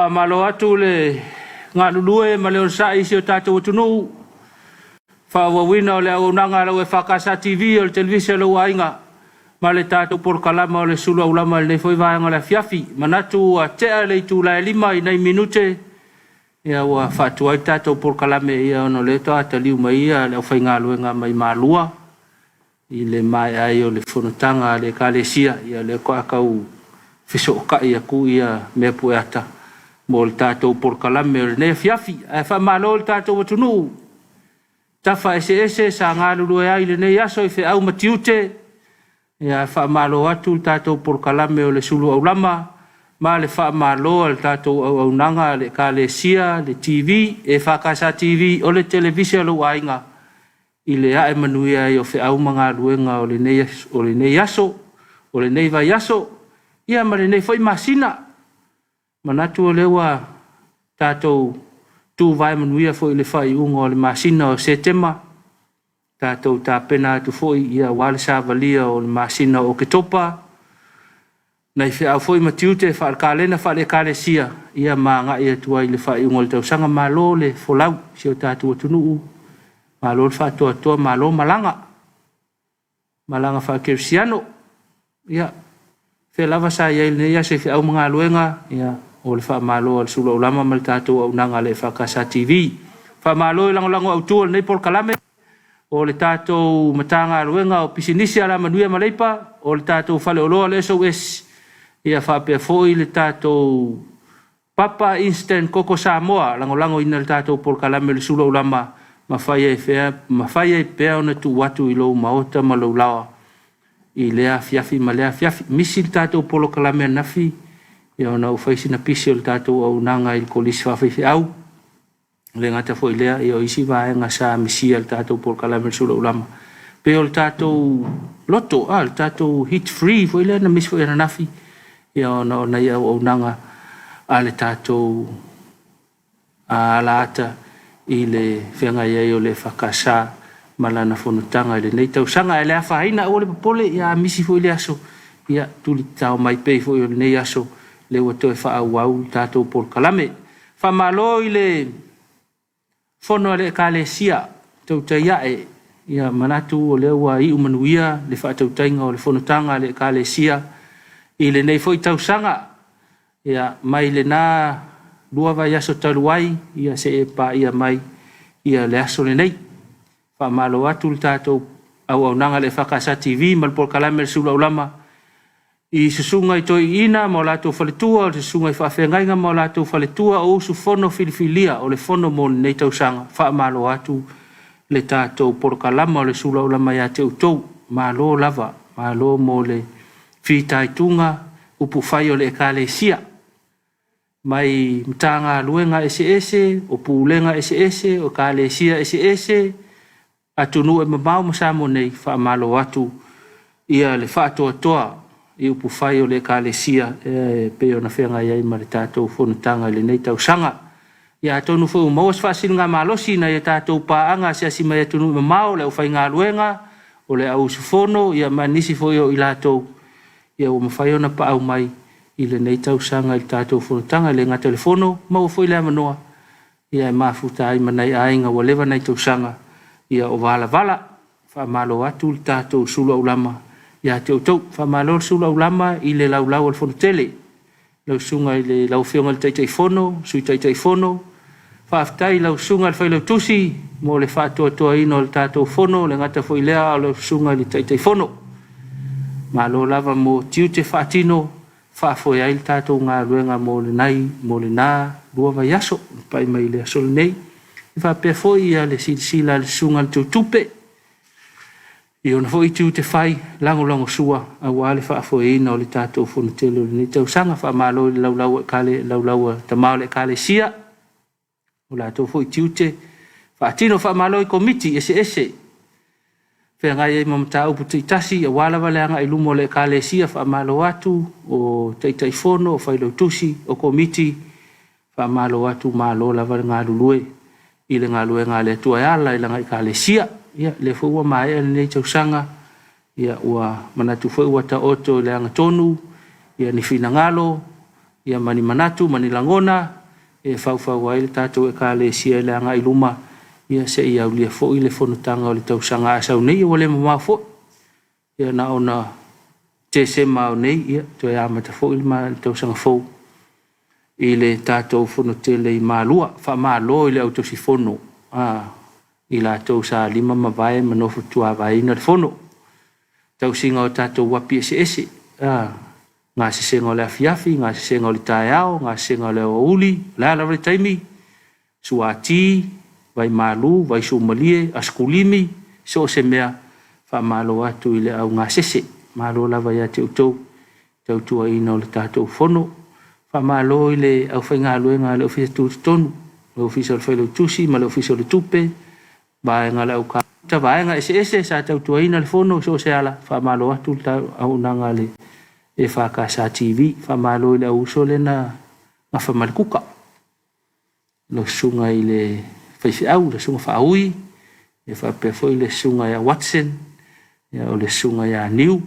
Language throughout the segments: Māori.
fa malo atu le ngā lulue ma leo sa isi o tātou tunu fa wawina o le au nanga le EFKS TV o le televisi le wainga ma le tātou por kalama o le Suluaulama le foi vaanga le Afiafi manatu a tea le tu la lima i nei minute ia wa fatu ai tātou por kalame ia ono le toa taliu mai ia le whainga luenga mai malua i le mai ai o le whunutanga le kalesia ia le koa kau fiso ka ia ku ia me pueta mo le tātou por kalame o le ne Afiafi e wha malo le tātou watunu tafa ese sa ngā lulu ai le ne yaso i whi au matiute ia wha malo atu le tātou por kalame o le Suluaulama ma le wha malo le tātou au nanga le kalesia le TV EFKS TV o le televisi lo wainga i le ae manuia i o whi au mga luenga o le ne yaso o le nei vai yaso ia ma le nei foi masina manatu o lewa tātou tu vai manuia foi le whai unga o le masina o setema tātou tā pena atu foi ia wale sa valia o le masina o ke topa nei whi au foi matiute whaalkalena whale kalesia ia maa ia tuai le whai unga le tausanga malo le folau si o tātou atunuu malo le whatoa toa malo malanga whakerisiano ia fe lava sa ia le ia se au mga luenga ia o le wha malo al Suluaulama mal tātou au nanga le EFKS TV wha malo lango au tua nei por kalame o le tātou matanga luenga o pisinisi ala manuia maleipa o le tātou whale oloa le SOS ia wha pia foi le tātou papa instant koko Samoa lango ina le tātou por kalame le Suluaulama mawhai e pea ona tu watu i lo maota ma lo lawa i lea Afiafi ma lea Afiafi misi le tātou polo kalame nafi ia ona u whaisi na pisi o le tātou au nanga i le kolisi whawhiwhi au le ngata fo i lea i o isi vaenga sa misia le tātou polo kalame le Suluaulama pe o le tātou loto le tātou hit free fo i lea na misi fo i na nafi ia ona ia au nanga a le tātou a la ata i le whenga iei o le whakasa malana whonutanga i le nei tausanga e le awhaina o le papole ia misi fo i le aso ia tuli tau mai pei fo i le nei aso le wato e wha au tātou por kalame wha malo i le whono le kalesia tautai ae ia manatu o le ua i umanuia le wha tautainga o le whonutanga le kalesia i le nei fo i tausanga ia mai le nā lua vai aso taluai ia se e pa ia mai ia le aso le nei wha malo atu le tātou au nanga le EFKS TV mal por kalame le Suluaulama i susunga i toi ina mo latou whaletua o le susunga i whawhengainga mo latou whaletua o usu whono filifilia o le whono mo nei tausanga wha malo atu le tātou por kalama o le Suluaulama ia te utou malo lava malo mo le whitaitunga upu whai o le kalesia mai mtanga luenga ese o pulenga ese o kalesia ese atunu e mamau masamo nei wha malo atu ia le wha toa i upu whai o le kalesia pe o na whenga iai ma le tātou whonutanga le nei tausanga ia atonu whu mawas whasin ngā malosi na ia tātou paanga se asi mai atunu mamau le whai ngā luenga o le au sufono ia manisi foi o i latou ia o mawhai ona pa au mai i le nei tausanga i tātou whonutanga le ngā telefono mau foi le manoa ia e mafuta ai manai ainga wa lewa nei tausanga ia o vala wha malo atu le tātou Suluaulama ia te utau wha malo Suluaulama i le laulau al whonutele lau sunga i le lau whionga le taitai whono sui taitai whono whaftai lau sunga le whailau tusi mo le whatoa ino le tātou whono le ngata foi lea lau sunga le taitai whono malo lava mo tiute whaatino whaafoe ai le tātou ngā ruenga mo le nai, mo le nā, rua vai aso, pai mai le aso le nei. I whapea foi ia le sila le sunga le tutupe. I ona foi tiu te whai, lango sua, a wale whaafoe ina o le tātou whonutelo le nei tausanga, whaamalo le laulau tamao le kale sia. O lātou foi tiu te, whaatino whaamalo i komiti, ese. Whengai e mamata upu te itasi, a wala waleanga i lumo le kalesia whaamalo atu, o teitai whono, o whailau tusi, o komiti, whaamalo atu, malo lava ngā lulue, i le ngā lue ngā le atua e ala, i le ngā i kalesia, ia, le whaua mai e nei tausanga, ia, ua manatu whaua ta oto le anga tonu, ia ni whina ngalo, ia mani manatu mani langona e fau ai le tatou e kalesia le anga iluma ia se ia ulia fo ile fonutanga o le tausanga asau nei o le mama fo ia na ona te se mau nei ia to ia mata fo ile ma le tausanga fo ile tatou fonutele i malua fa malo ile autosifono ila tau sa lima mavae manofu tua vai na fono tau singa o tatou wapi ese ngā sisenga o le Afiafi, ngā sisenga o le Taeao, ngā sisenga o le Ouli, la le taimi, suati, vai malu, vai sumalie, askulimi, so se mea, fa malo atu ile au ngā sese, malo lava ia te utou, tau tua ina o le tatou fono, fa malo ile au whai ngā luenga le ofisa tūtonu, le ofisa o le whai tusi, ma le ofisa o le tupe, vaenga le au ka, ta vaenga ese sa tau tua ina le fono, so se ala, fa malo atu au nanga le, EFKS TV fa malo ile uso le na fa malkuka lo sunga ile fa au le sunga fa ui e fa pe foi le sunga ya Watson ya o le sunga ya New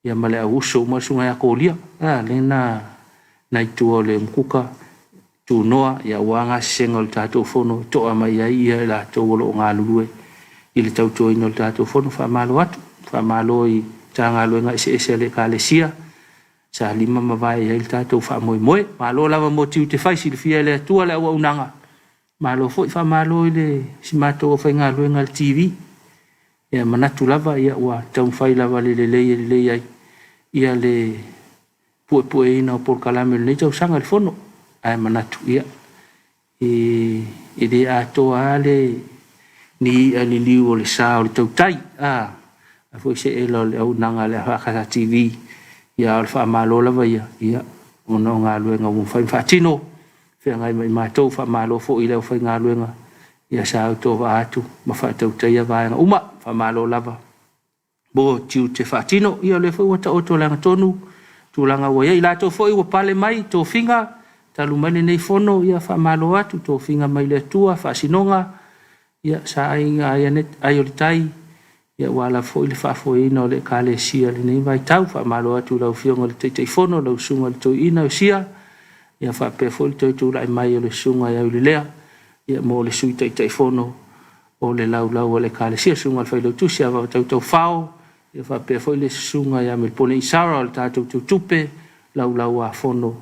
ya male uso ma sunga ya Kolia le na tu le mkuka tu noa ya wanga senga le tato fono to ama ia la to lo nga lue ile tau to ino le tato fono fa malo atu fa malo i tanga luenga ese le kalesia sa lima mavai ia il tatou fa moe malo lava mo tiu te fai si le fia le tua le au unanga malo foi fa malo ile si mato fa nga luenga le TV ia manatu lava ia wa tau fai lava le ai ia le pu ina por kalame le tau sanga le fono ai manatu ia e de ato ale ni ali liu le sa o le tau tai foi se elo le au nanga le EFKS TV ia alfa malo lava ia ono ngā luenga un fai fatino fe ngai mai matou fa malo fo ile fai ngā luenga ia sa auto va atu ma fa tau taia va uma fa malo lava bo tiu te fatino ia le fo wata oto langa tonu tu langa wa ia ila to fo i pale mai to finga talu mane nei fono ia fa malo atu to finga mai le tua fa sinonga ia sa inga ia net ayolitai ia wala fo ile fa fo ina le kalesia le nei vai tau fa malo atu lau fionga le te fono lau sunga le to ina sia ia fa pe fo le to lai mai le sunga ia le lea ia mo le sui te fono o le lau le kalesia sunga le fa le tu sia va tau fao ia fa pe fo le sunga ia me pone isara le tatu tupe lau a fono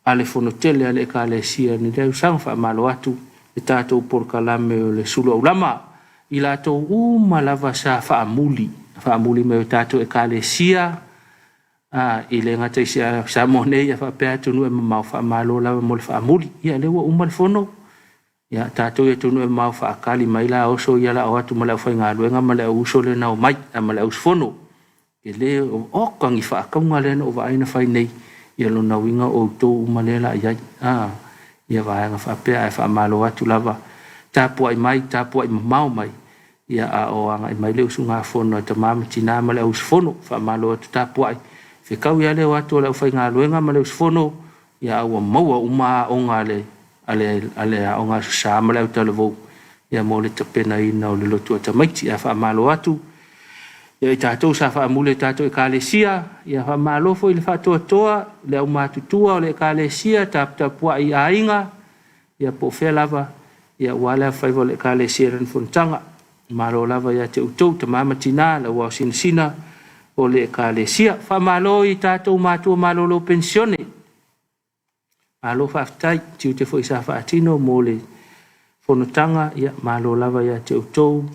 ale fono tele ale kalesia ni le sang fa malo atu le tatu por kalame le Suluaulama ila to malava sa faamuli me tato e kalesia ile ngata sia sa mone ya fa pe tunu e mau fa malo la mo faamuli ia le wa umal fono ya tato e tunu e mau fa kali mai la oso ia la watu mala fa ngalo nga mala uso le na mai mala us fono ele o kangi fa ka ngale no va ina fa nei ia lo na winga o to umalela ia ia va nga fa pe fa malo watu lava tapuai mau mai ia o anga mai le usunga fono te mama tina male us fono fa malo tapuai fe kau ia le watu le fa ngalo nga male us fono ia o mau uma onga le ale onga sa male te levo ia mo le te pena ina o le lotu te mai ia fa malo atu ia tatou sa fa mule tatou e kalesia ia fa malo fo ile fa toa le o matutua le kalesia tapuai ainga ia po fe lava ia wala fa le kalesia ren fontanga malo lava ia te utou te mama tina la wa sina o le kalesia fa malo i tatou matua malo lo pensione malo fa tai tiu te foi sa fa atino mo le fonotanga ia malo lava ia te utou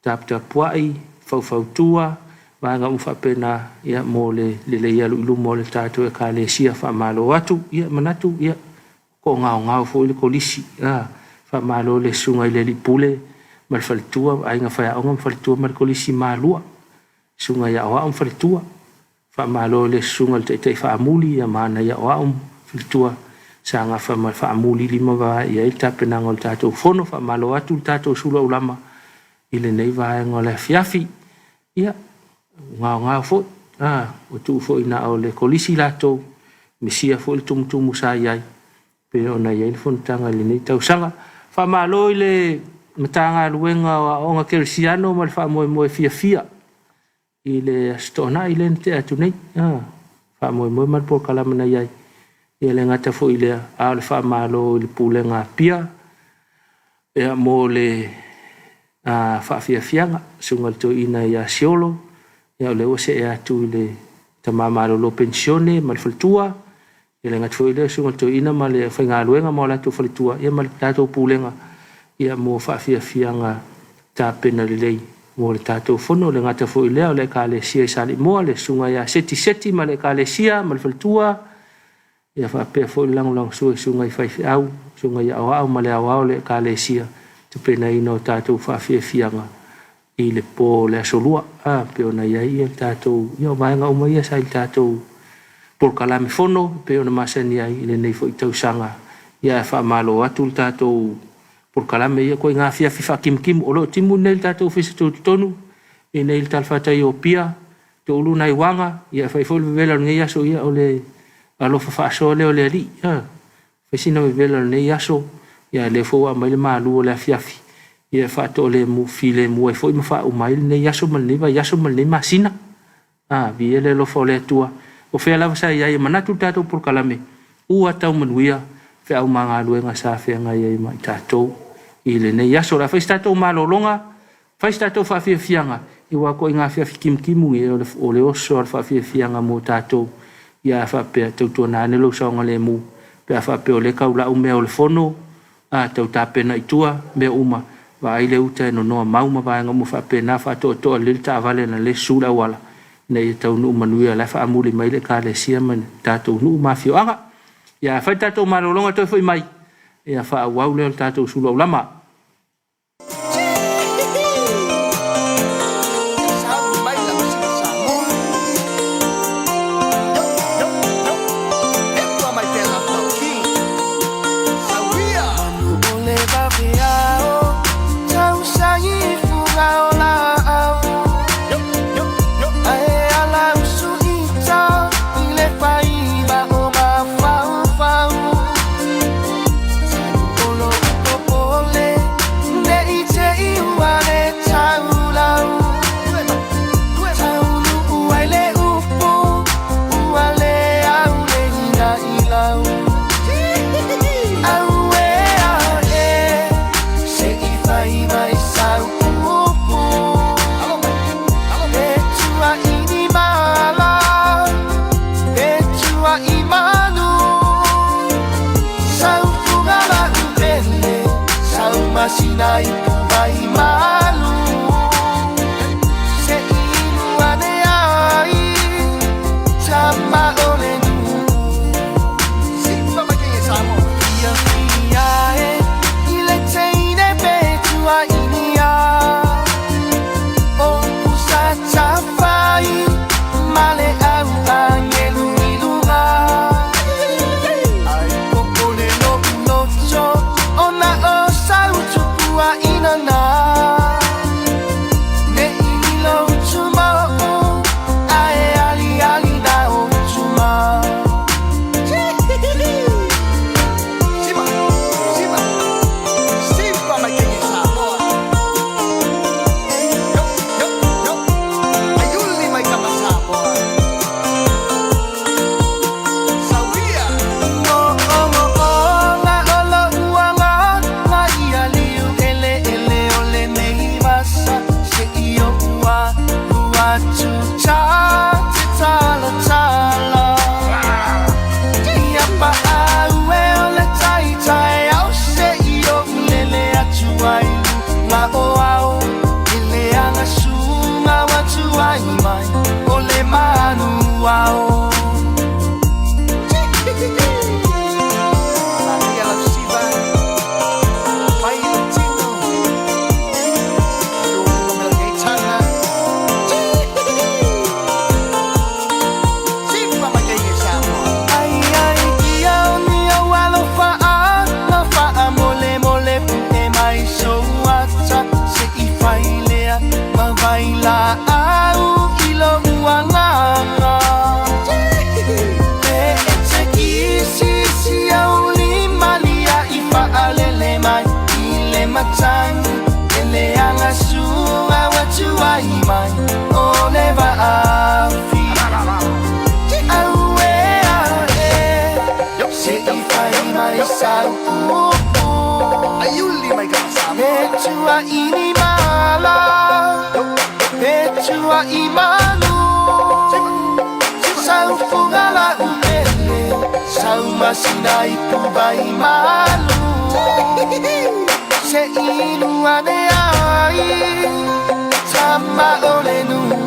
tapuai fautua vanga umfa pena ia mo le ia lu mo le tatou e kalesia fa malo atu ia manatu ia ko ngao fo le kolisi fa malo le sunga ile li pule mal falitua ai nga fa onga falitua mal kolisi malua sunga ya wa falitua fa malo le sunga te fa amuli ya mana ya wa falitua sa nga fa mal fa amuli lima va ia ita pena ngol tatou fono fa malo atu tatou Suluaulama ile nei va ngol Afiafi ia ngao fo o tu fo ina o le kolisi lato misia fo le tumtumu sa iai pe ona ia fontanga le nei tau sanga fa malo ile matanga luenga o nga kersiano mal fa mo fia ile stona ile te atu nei fa mo mal por kalama na iai ia le ngata fo ile a le fa malo le pule nga pia ia mo le fa fianga sunga to ina ia siolo ia le o se ia tu le tamama lo pensione mal faltua ia le ngata fo ile sunga to ina mal le fa nga luenga mo la tu faltua ia mal tato pulenga ia mo fa fianga ta pena le mo le tato fono le ngata fo ile le ka le sia sali mo le sunga ia seti mal le ka le sia mal faltua ia fa pe fo lang sunga i fa au sunga ia au mal au le ka le sia te pena ino tato fa fianga i le po le solua pe ona ia ia tato ia mai nga uma ia sai tato por kalame fono pe ona masani ai le nei fo i tau sanga ia fa malo atu tato por kalame ia ko nga fa kim o lo timu nel tato fisi tonu e nei tal fata i opia to ulu nai wanga ia fa fo vela ngai aso ia ole alo fa so le ole ali fisi no vela nei aso ia le fo a mai malu le Afiafi ia fa to le mu file mu e fo i fa o mai ne yaso mal ne va yaso mal ne masina vi ele lo fo le tua o fe la sa ia manatu tato por kalame u ata manuia fe au manga luenga sa fe nga ia mai tato ile ne yaso la fa tato malo longa fa tato fa fianga i wa ko nga Afiafi kimu e o le oso fa fianga mo tato ia fa pe to na ne lo so nga le mu pe fa pe o le kaula o me o le fono tau tapena itua me uma va ile uta no mauma va nga mo fa pena fa to le ta vale na le sula wala nei tau no manuia la fa amuli mai le ka le sia man tato no mafio anga ya fa tato malolonga to foi mai ya fa wa le tato Suluaulama Sinai vai malu se inuane ai sama ole nu si fama che samo ia ile teine betua inia o usa chafai male au angelu ilunga ai popole no cho ona inana ne ilo chuma ai ali na o chuma sipa mai che Samoa yo ayuli mai kama Samoa sawia ole manuao la au ilo uanganga si au limalia ifa alele mai ile matang ele anga sunga watu ai mai oleva afi ini mala Petua imanu Sau fungala umele Sau masinai pubai malu Se inu ane ai Sama olenu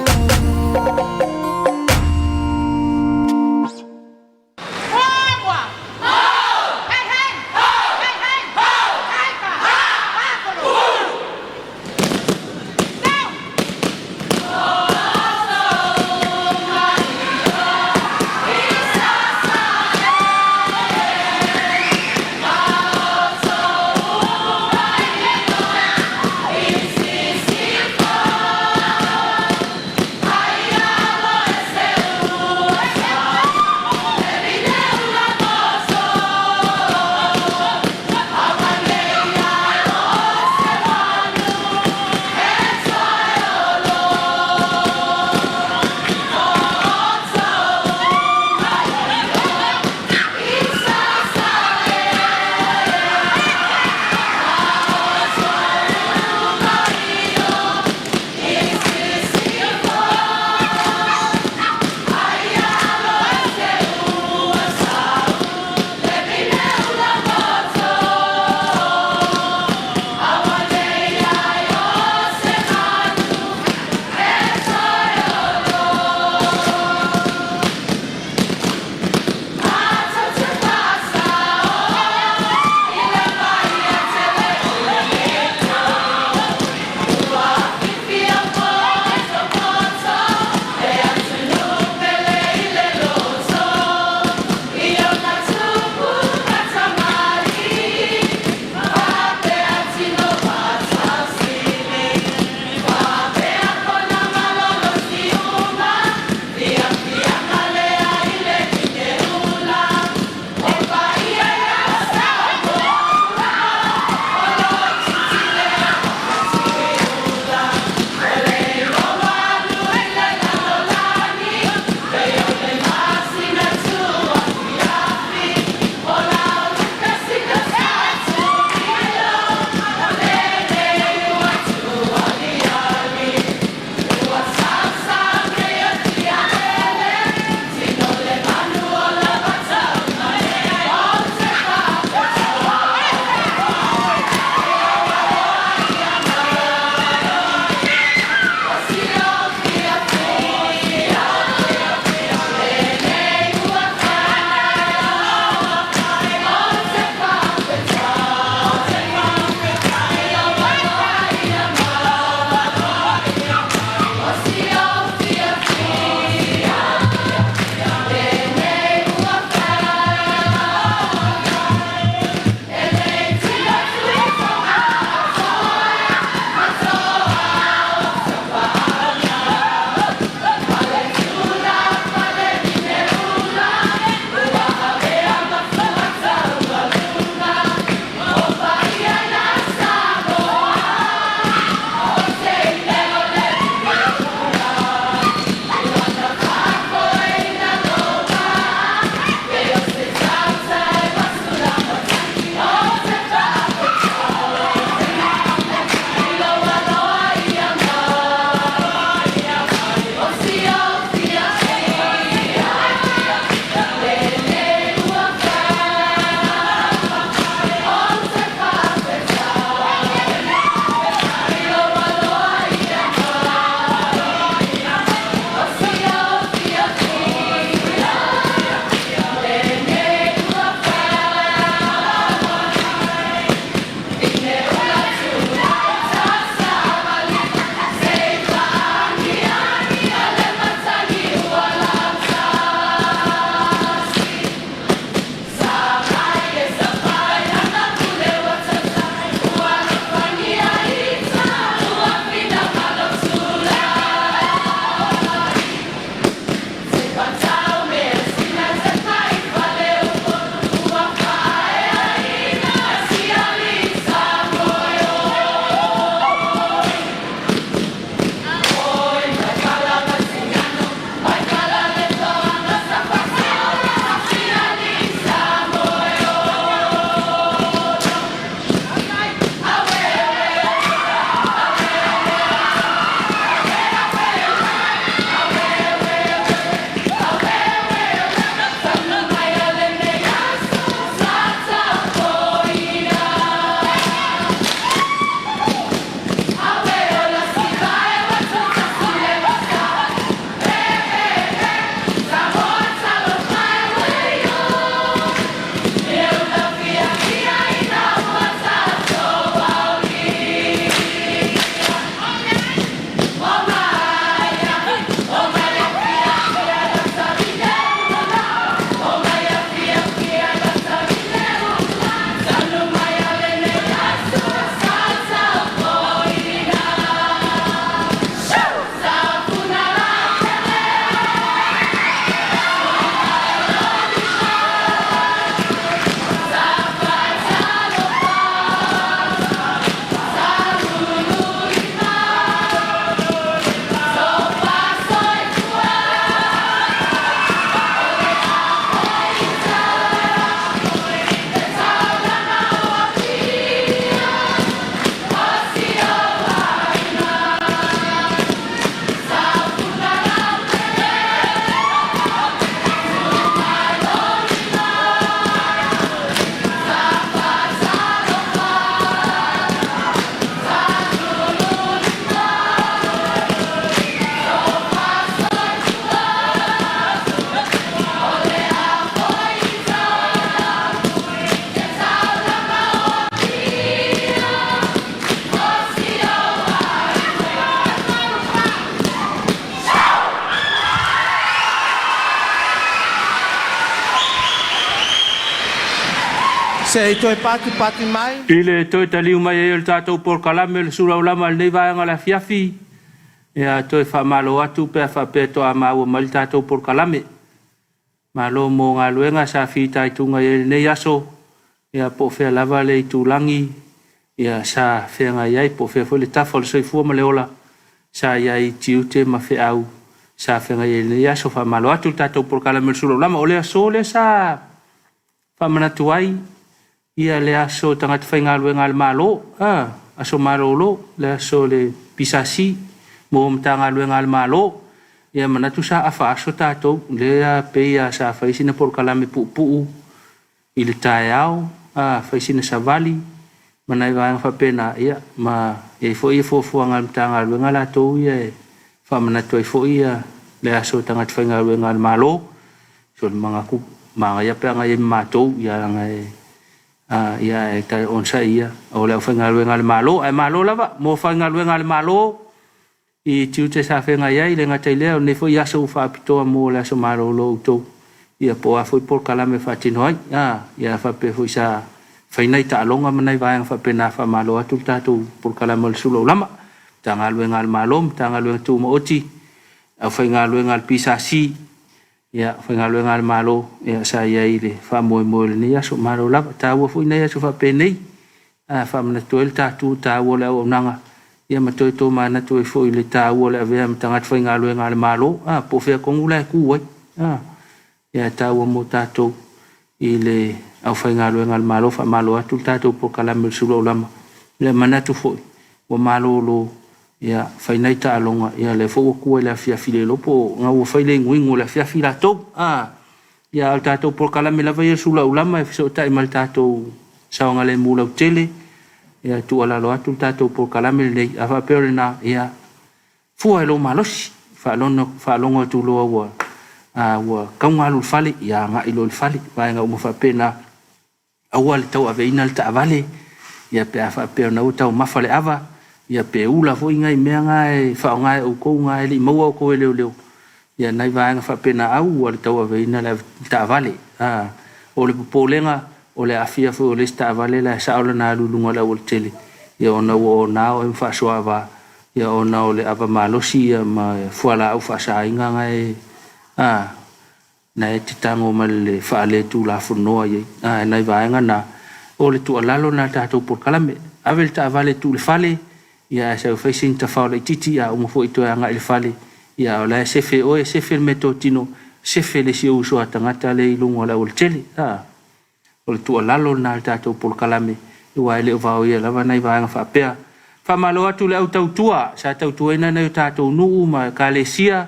Se toi pati mai. Ile toi taliu mai e le tātou por kalame le Suluaulama le nei vaenga le Afiafi. Ia toi whamalo atu pe whapeto a maua mai le tātou por kalame. Malo mo ngā luenga sa whitai tunga e le nei aso. Ia po whea lava le i tūlangi. Ia sa whenga iai po whea fo le tafa le soifua ma le ola. Sa iai tiute ma whea au. Sa whenga iai le nei aso whamalo atu le tātou por kalame le Suluaulama. O le aso le sa whamanatu ai. Ia le aso tangata whainga luenga le malo. Aso marolo. Le aso le pisasi. Mo mtanga luenga le malo. Ia manatu sa afa aso tātou. Lea peia sa whaisina por kalame puu. I le tae au. Whaisina sa vali. Manai vāenga whapena ia. Ma e fo ia fuanga mtanga luenga la tau ia. Whamanatu ai fo ia. Le aso tangata whainga luenga le malo. So le mga ku. Mga ia peanga ia mātou. Ia langa e. Ia e tai onsa ia. O le whainga luenga le malo. Ai malo lava. Mo whainga luenga le malo. I tiute sa whenga iai le ngatai leo ne fo iaso whapitoa mo le aso maro lo utou. Ia po a fo i por kalame whatino ai. Ia whape fo i sa whainai ta alonga manai vāenga whapena whamalo atu tātou por kalame le Suluaulama. Tanga luenga le malo, tanga luenga tū ma oti. Au whainga luenga le pisasi. Ia whainga luenga le malo. Ia sa iai le whamoe moe le ni aso maro lava. Tā ua fo i nei aso whapenei. Whamana tuel tātou tā ua le au nanga. Ia matoi tō mana tō i fōi le tā ua le avea ma tangat whai ngā luenga le malo. Po whea kongu lai kū wai. Ia tā ua mō tātou i le au whai ngā luenga le malo. Wha malo atu tātou po kalame le Suluaulama. Le manatu fōi. Wa malo lo. Ia whai nei tā alonga. Ia le fōua kua le Afiafi le lopo. Ngā ua whai le nguingo le Afiafi la tō. Ia au tātou po kalame la vai le Suluaulama. E whiso tai mal tātou saonga le mūlau tele. Ia tu ala lo atu tātou por kalame le awa pere na ia fua e lo malosi whaalonga tu loa ua kaunga alu fale ia ngā ilo le fale vaenga umu whapena aua le tau ave ina le ta avale ia pe awa pere na utau mawhale awa ia pe ula fo inga i mea ngai whao ngai au kou ngai li maua au kou e leo ia nai vaenga whapena au ua le tau ave ina le ta avale o le pupolenga o le Afiafi o le sta vale la sa ola na lulunga la o tele ia ona o na o fa soava ia ona o le ava malosi ia ma fuala au fa sa inga ngai na e titango ma le fa le tu la funoa ia nai vaenga na o le tu alalo na tātou por kalame avel ta vale tu le fale ia sa facing ta fa le titi ia o fo ito nga le fale ia o la sefe o sefe metotino sefe le si uso atangata le ilunga la o tele o le tua lalo na tātou por kalame i wai leo vau ia lava nei vaenga whapea. Whamalo atu le au tautua, sa tautua ina nei tātou nuu ma kālesia,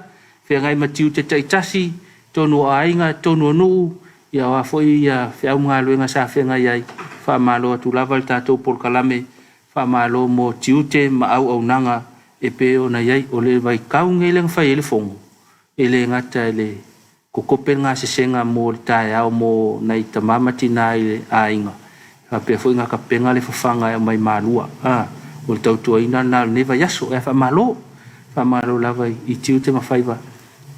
whea ngai matiu te taitasi, tonu a ainga, tonu a nuu, ia wafoi ia whiau mga luenga sa whea ngai ai. Whamalo atu lava le tātou por kalame, whamalo mo tiute ma au nanga e pe o na iai o le vai kau ngai lenga whai ele fongo. Ele ngata ele ko kope ngā sesenga mō le tae au mō nei tamamati nā i le ainga. Ka pia fo inga ka penga le whawhanga e mai mārua. O le tautua ina nā le neva yaso e whamalo. Whamalo lava i tiu te mawhaiva.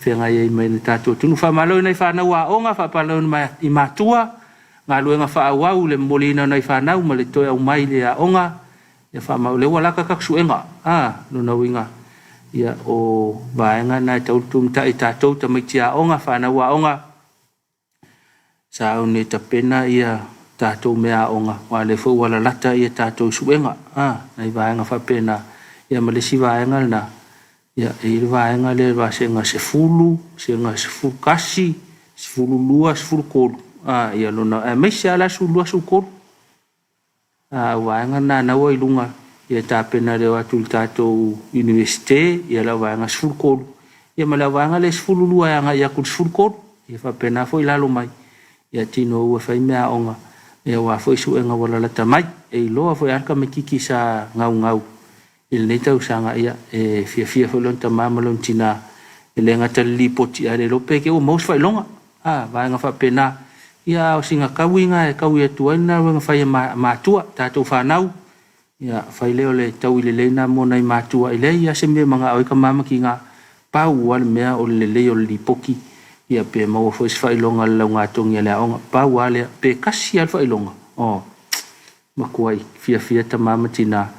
Whenga i mai le tātua tunu. Whamalo nei whanau a onga, whapalo i mātua. Ngā luenga whaauau le molina nei whanau ma le toi au mai le a onga. E whamau le walaka kaksuenga. Luna winga. Ia o vaenga na tautum ta i tātou ta mai tia onga whanau a onga. Sa au ne ta pena ia tātou mea onga. Wa le fau wala lata ia tātou suenga. Nei vaenga whapena. Ia malesi vaenga na. Ia e vaenga le vasenga se fulu kasi, se fulu lua, se fulu kolu. Ia lona e mai se ala su lua su kolu. Vaenga na naua ilunga. Ia tāpena reo atu tātou universite, ia lau vaenga sfulkolu. Ia ma lau vaenga le sfululua anga ia kul sfulkolu. Ia whapena fo i lalo mai. Ia tino ua whai mea onga. Ia wafo isu enga wala lata mai. E loa fo i arka me kiki sa ngau. Ile nei tau sanga ia fia fo lonta mama lontina. Ile ngata lipoti a le lope ke o maus whai longa. Vaenga whapena. Ia o singa kawinga e kawi atuaina wenga whai mātua tātou whanau. Ia fai leo le tau i le leina mo nei mātua i le ia se me mga oika mama ki ngā pau wale mea o le leo li poki ia pe maua fo is fai longa le lau ngātongi le aonga pau wale pe kasi al fai longa o makuai fia tamama tina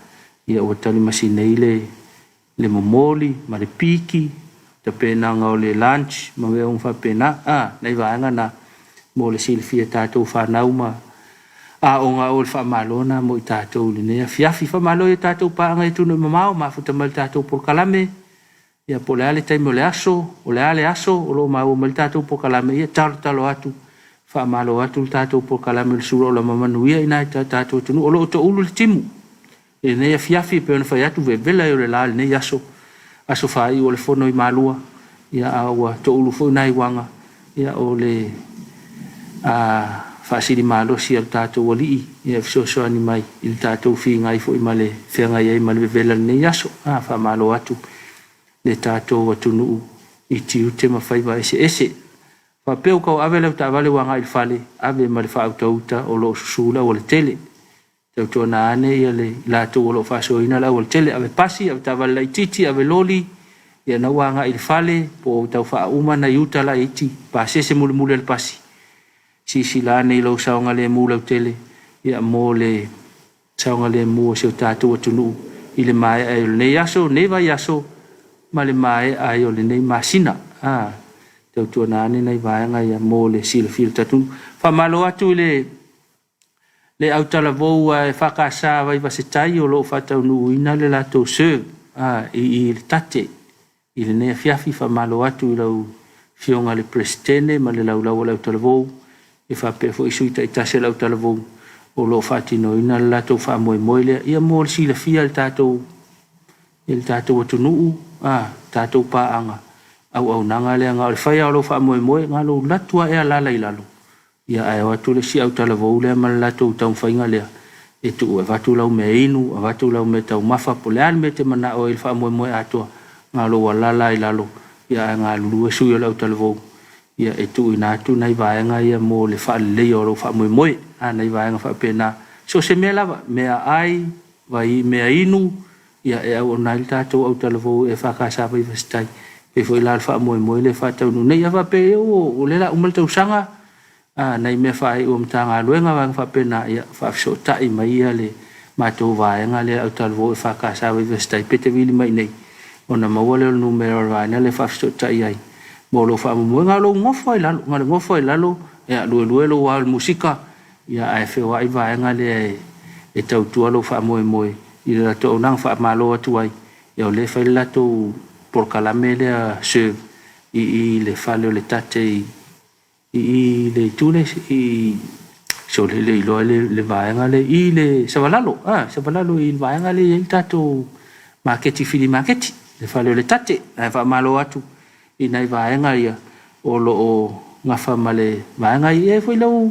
ia o tali masinei le momoli ma le piki te pena nga o le lunch ma we un fa pena nei vaanga na mo le silfia tatou whanau ma o nga o le whamalona mo i tatou le nea Afiafi whamalo i tatou paanga i tunu mamao ma futa mal tatou por kalame ia po le ale taimo le aso o le ale aso o lo mau mal tatou por kalame ia talo atu whamalo atu le tatou por kalame le Suluaulama manuia ina i tatou tunu o lo to ulu le timu e nea Afiafi pe ona whai atu vela i o le la le nea aso whai o le fono i malua ia aua to ulu fo nai wanga ia o le fasiri malo si al tatou oli ia so ani mai il tatou fi ngai fo i male fenga ia i male vela ne yaso fa malo atu le tatou atunu i tiu te mafai va ese fa peu ka avela ta vale wanga il fale ave male fa auta o lo sula o le tele tau tona ane ia le la tu o lo faso ina la o le tele ave pasi ave ta vale titi ave loli ia na wanga il fale po tau fa uma na yuta la iti pa se mule le pasi si la nei lo saunga le mula tele ia mo le saunga le mu se tatu tunu ile mai ai le yaso ne va yaso ma le mai ai le nei masina tau tu na nei vai nga ia mo le sil fil tatu fa malo atu le autala vo fa casa vai va se tai o lo fa tau nu ina le la to se i le tate ile ne Afiafi fa malo atu lo fionga le presidente ma le lau autala vo e fa pe fo isu ita ita se lau talavo o lo fatino ina la to fa moile ia mo si la fia il tato tunu tato pa anga au nanga le anga fa ia lo fa moe ngalo la tua e la ilalo ia ai wa tu le si au talavo le ma la to tau fa inga le e tu va tu lau me inu va tu lau me tau mafa po le alme te mana o il fa moe ato ngalo wala la ilalo ia ngalo lu su lau talavo ia e tu ina tu nai vaenga ia mo le fa le o fa moe nai vaenga fa pena so se me lava me ai vai me inu ia e o nai tatou au talavo e fa ka sa vai vestai e foi la fa moe le fa tau nei va pe o le la umal tau sanga nai me fa ai o mtanga luenga va fa pena ia fa so tai mai ia le ma to vaenga le au talavo e fa ka sa vai vestai pete vili mai nei ona mawale o numero va le fa so tai ai bolo fa mo ngalo ngofo lalo ya lo wa musika ya afe wa iva ngale e tau tu lo fa mo i la to nang fa malo tu ai ya le fa la to por calamele se i le fa le tate i le tule i so le le va ngale i le savalalo i va ngale il tato marketi fili marketi le fa le tate fa malo atu inai vaenga ia o lo o ngafa male vaenga ia foi lau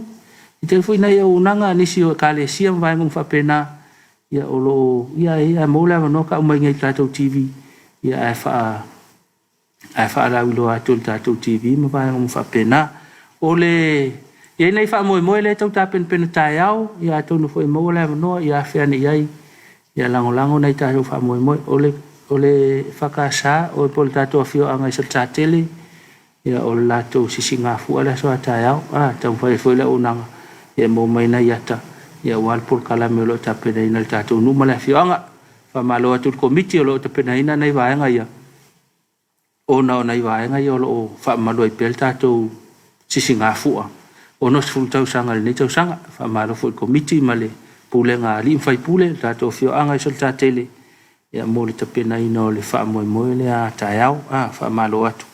i te foi nai o nanga nisi o kalesia vaenga un fa pena ia o lo ia mo la no ka mai ngai tatou TV ia fa la lo atu tatou TV ma vaenga un fa pena o le ia nei fa mo le tau tapen pen tai au ia to no foi mo la no ia fa ni ai ia lango nei tatou fa mo o le whakasa o pol tato afio anga isa tatele ia o lato sisinga fu ala so atayao tau fai la unanga ia mo mai na yata ia wal pol kala me lo tapena ina tato nu mala afio anga fa malo atu komiti o lo tapena ina nei vaenga ia o na nei vaenga ia o lo fa malo i pel tato sisinga fu o no fu tau sanga ni tau sanga fa malo fu komiti male pulenga li fai pule tato afio anga isa tatele ia mo le tapena ina o le fa moe le a taiao fa malo atu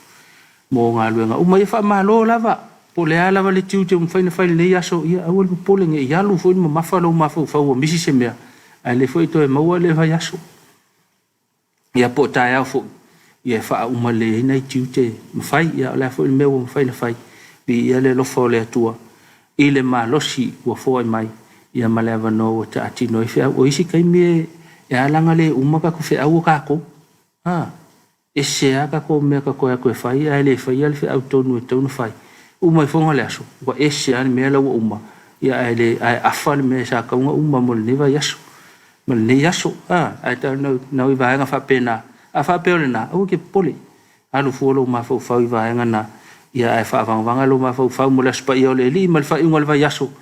mo ngā luenga uma ia fa malo lava po le ala le tiu te mfaina fai le yaso ia awal pole nge ialu foi ma mafalo mafu fa o misi se mea ai le foi to e maua le va yaso ia po taiao fo ia fa uma le ina tiu te mfai ia la foi me o mfaina fai bi ia le lo fo le atua ile ma losi o fo mai ia ma le no o ta atino i fa o isi kai me ya langa le uma ka ko fe au ka ko e se aka ko me ka ko ko fai ai le fai al fe auto no to no fai uma fo ngale aso ko e se an me la uma ya ai le ai afal me sa ka uma mo le va yaso mo le yaso ai ta no i va nga fa pena a fa pena o ke pole alu fo lo ma fo fa i va nga na ya ai fa vanga lo ma fo fa mo la spa yo le li mal fa i ngol va yaso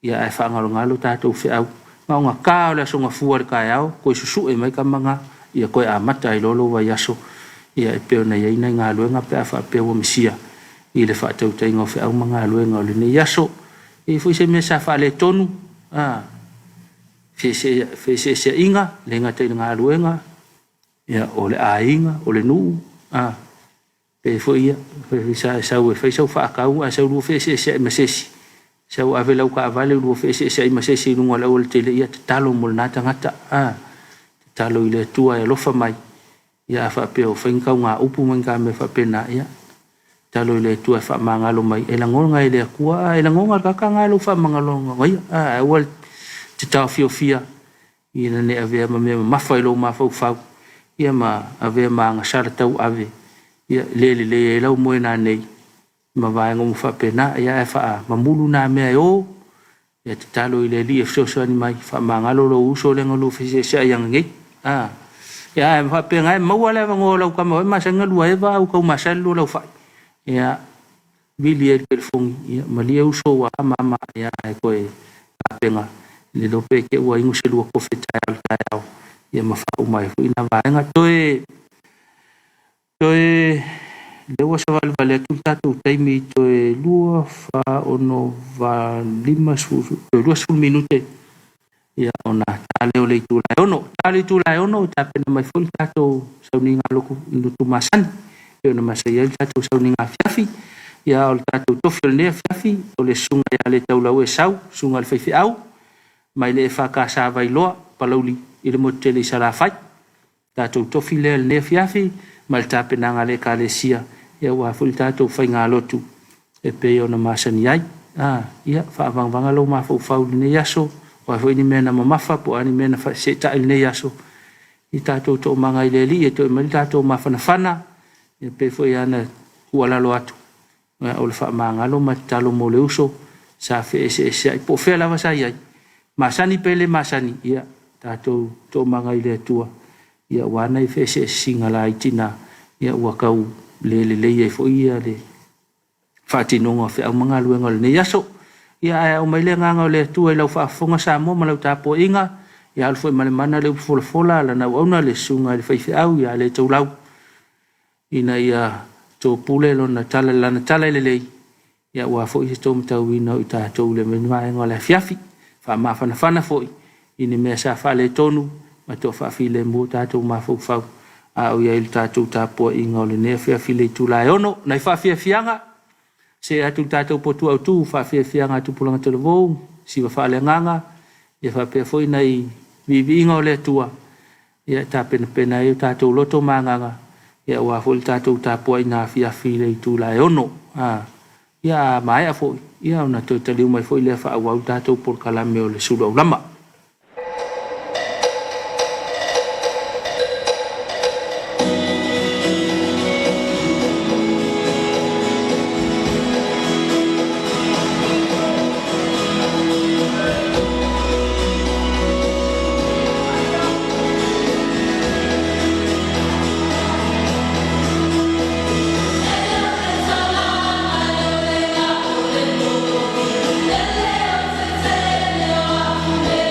ia e whaangalo tātou whiau. Maunga kā o le songa fuar kai au, koe susu e mai ka manga, ia koe a mata i lolo wa yaso, ia e peo na iaina i ngā luenga pe a wha peo wa misia, i le wha tau tainga o whiau ma ngā luenga o le ne yaso, i fui se mea sa wha le tonu, whese se inga, le ngā taina ngā luenga, ia o le a inga, o le nuu, pe fui ia, sa sau e whaisau wha akau, a sau rua whese se masesi, sau ave lau ka avale rua whese se masesi runga lau le tele ia te talo mo le nā tangata, talo i le tua e lofa mai, ia a whapeo whainkau ngā upu mai ka me whapena ia, talo i le tua e whamangalo mai, e langonga i le akua, e langonga kaka ngalo whamangalo ngai, e wal te tau fio fia, i na ne avea ma mea mawhailo ma whau, ia ma avea ma ngā saratau ave, ia le e lau moe nā nei, ma vaenga mu whapena, ia e wha mamulu nā mea e o, ia te talo i le li e fsosani mai, whamangalo lo uso le ngalo whese se ayanga ngei, ia e whapenga e maua lewa ngō lau kama, e masanga lua e wā au kau masalu lau whai, ia vili e telefongi, ia malia uso wa mama, ia e koe whapenga, le lope ke ua ingu se lua kofe tai al tai au, ia mawhau mai, ina vaenga toe lewa sa vale tu tatu taimi toe lua fa ono va lima minute ia ona tale o le tu la ono tapena mai fol tatu sauninga loku lutu masan e ona masai tatu sauninga Afiafi ia o tatu tofel ne Afiafi o le sunga ia le taulau e sau sunga le feifi au mai le EFKS vai loa palauli i le motele sala fai tatu tofile ne Afiafi mal tapena ngale kalesia ia wa ful tatu fai ngā lotu e pe ona masani ai ia whaavangvanga lo ma fau ne yaso wa fai ni mena mamafa po ani mena fa se ta ne yaso i tatu to manga i le li e to mai tatu ma fana e pe foi ana huala lo atu o le wha manga lo ma talo mo le uso sa fe se po fe la vasa ai masani pele masani ia tatu to manga i le tua ia wana i fe se singala itina ia ua kau le e fo ia le whatinonga whi au mga luenga le ne yaso ia au mai le nganga le tua i lau whaafonga Samoa ma lau Tapuaiga ia alfo i male mana le fola la nau auna le sunga le whaifi au ia le tau lau ina ia tō pule lona tala lana tala i le lei ia ua fo i se tō matau ina i tātou le menuaenga le Afiafi wha mawhanawhana fo i ini mea sa wha le tonu ma tō whaafi le mō tātou mawhau au ia il tātou Tapuaiga o le ne Afiafi le tūlai ono nai whaafiafianga se atu tātou potu au tū whaafiafianga atu pulanga televou siwa whaaleanganga ia whaapea foi nei viviinga o le atua ia tāpena e tātou loto manganga ia ua foi tātou Tapuaiga Afiafi le tūlai ono ia mai a foi ia ona tō taliu mai foi le whaawau tātou por kalame o le Suluaulama. Yeah.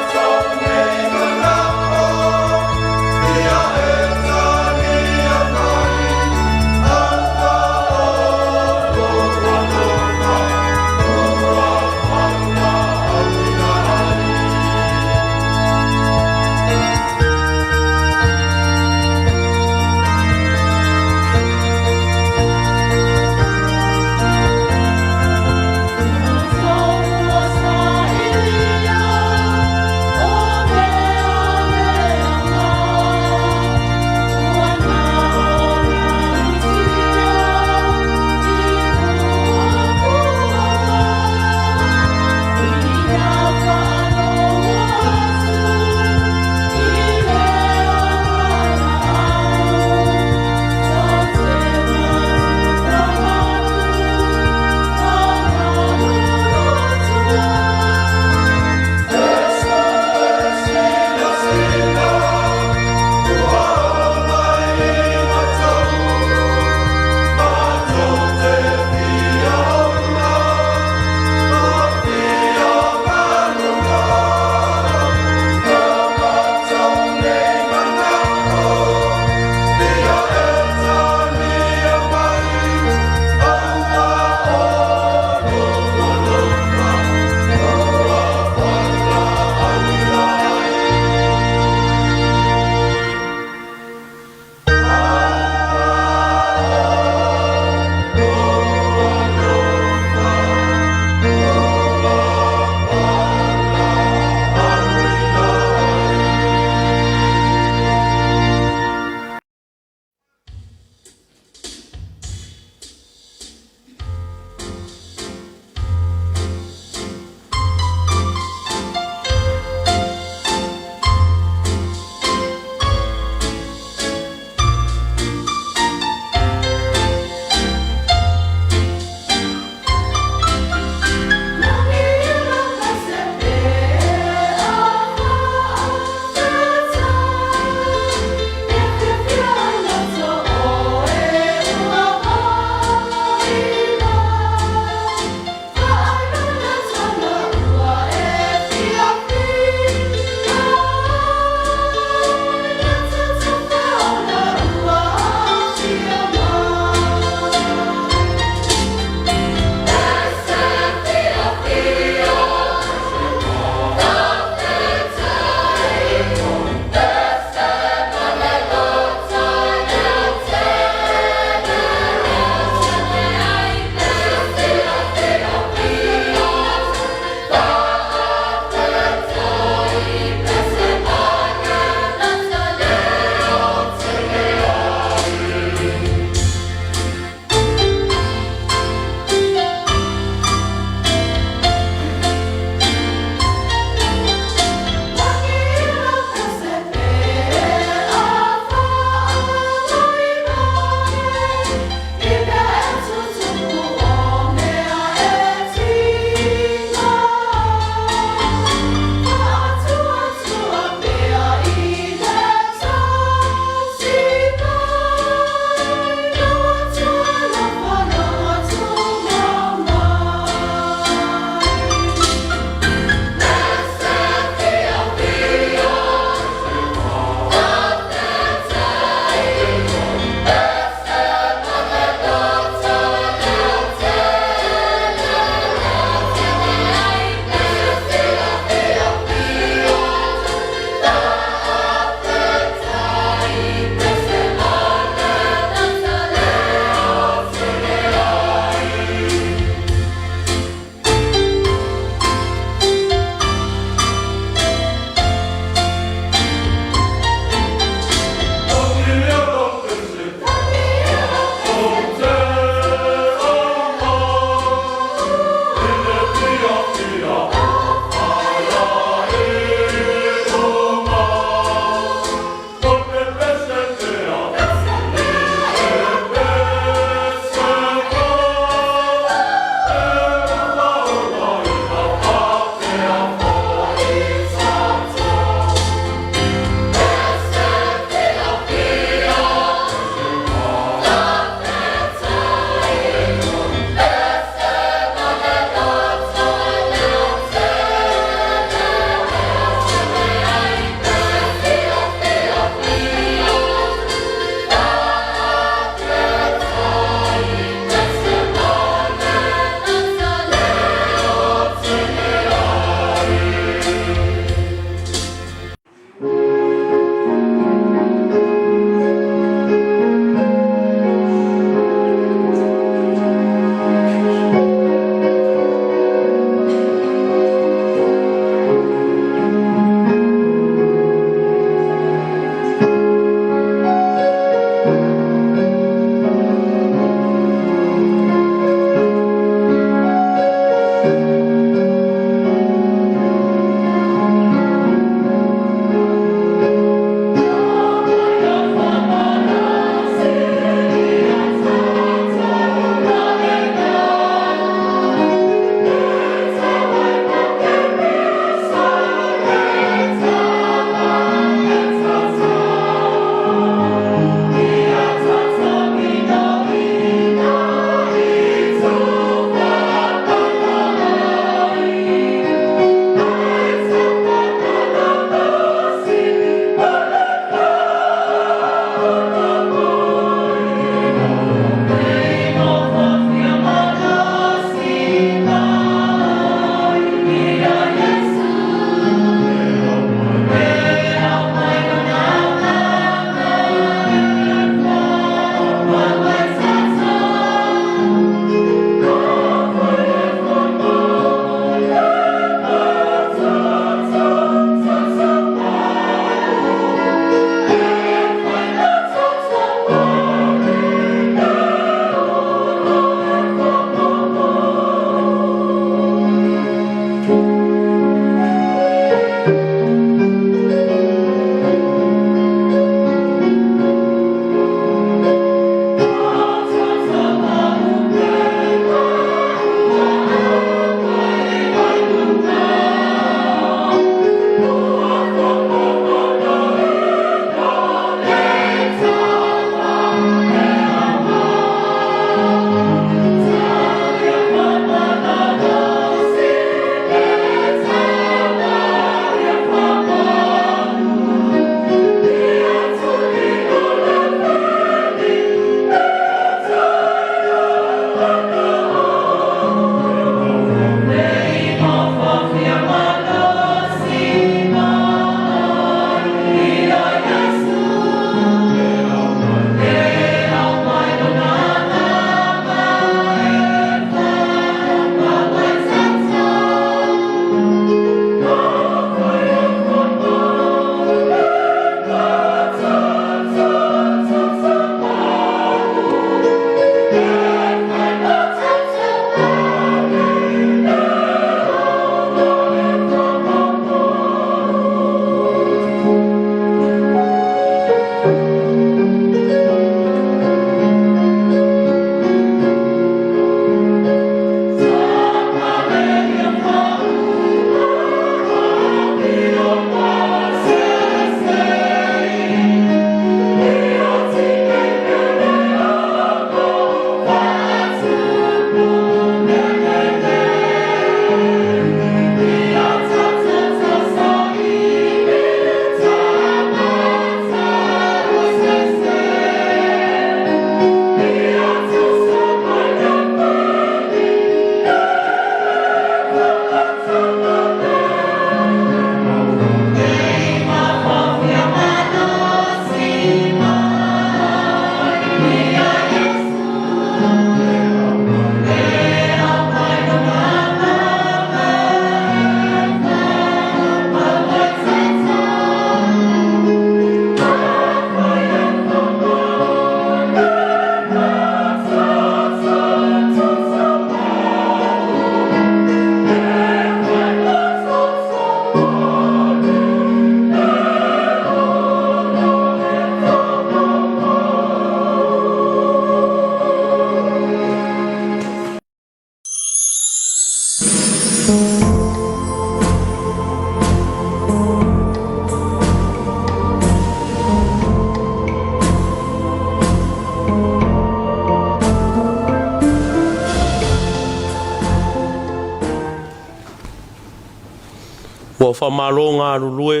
Wa whamalo ngā rurue,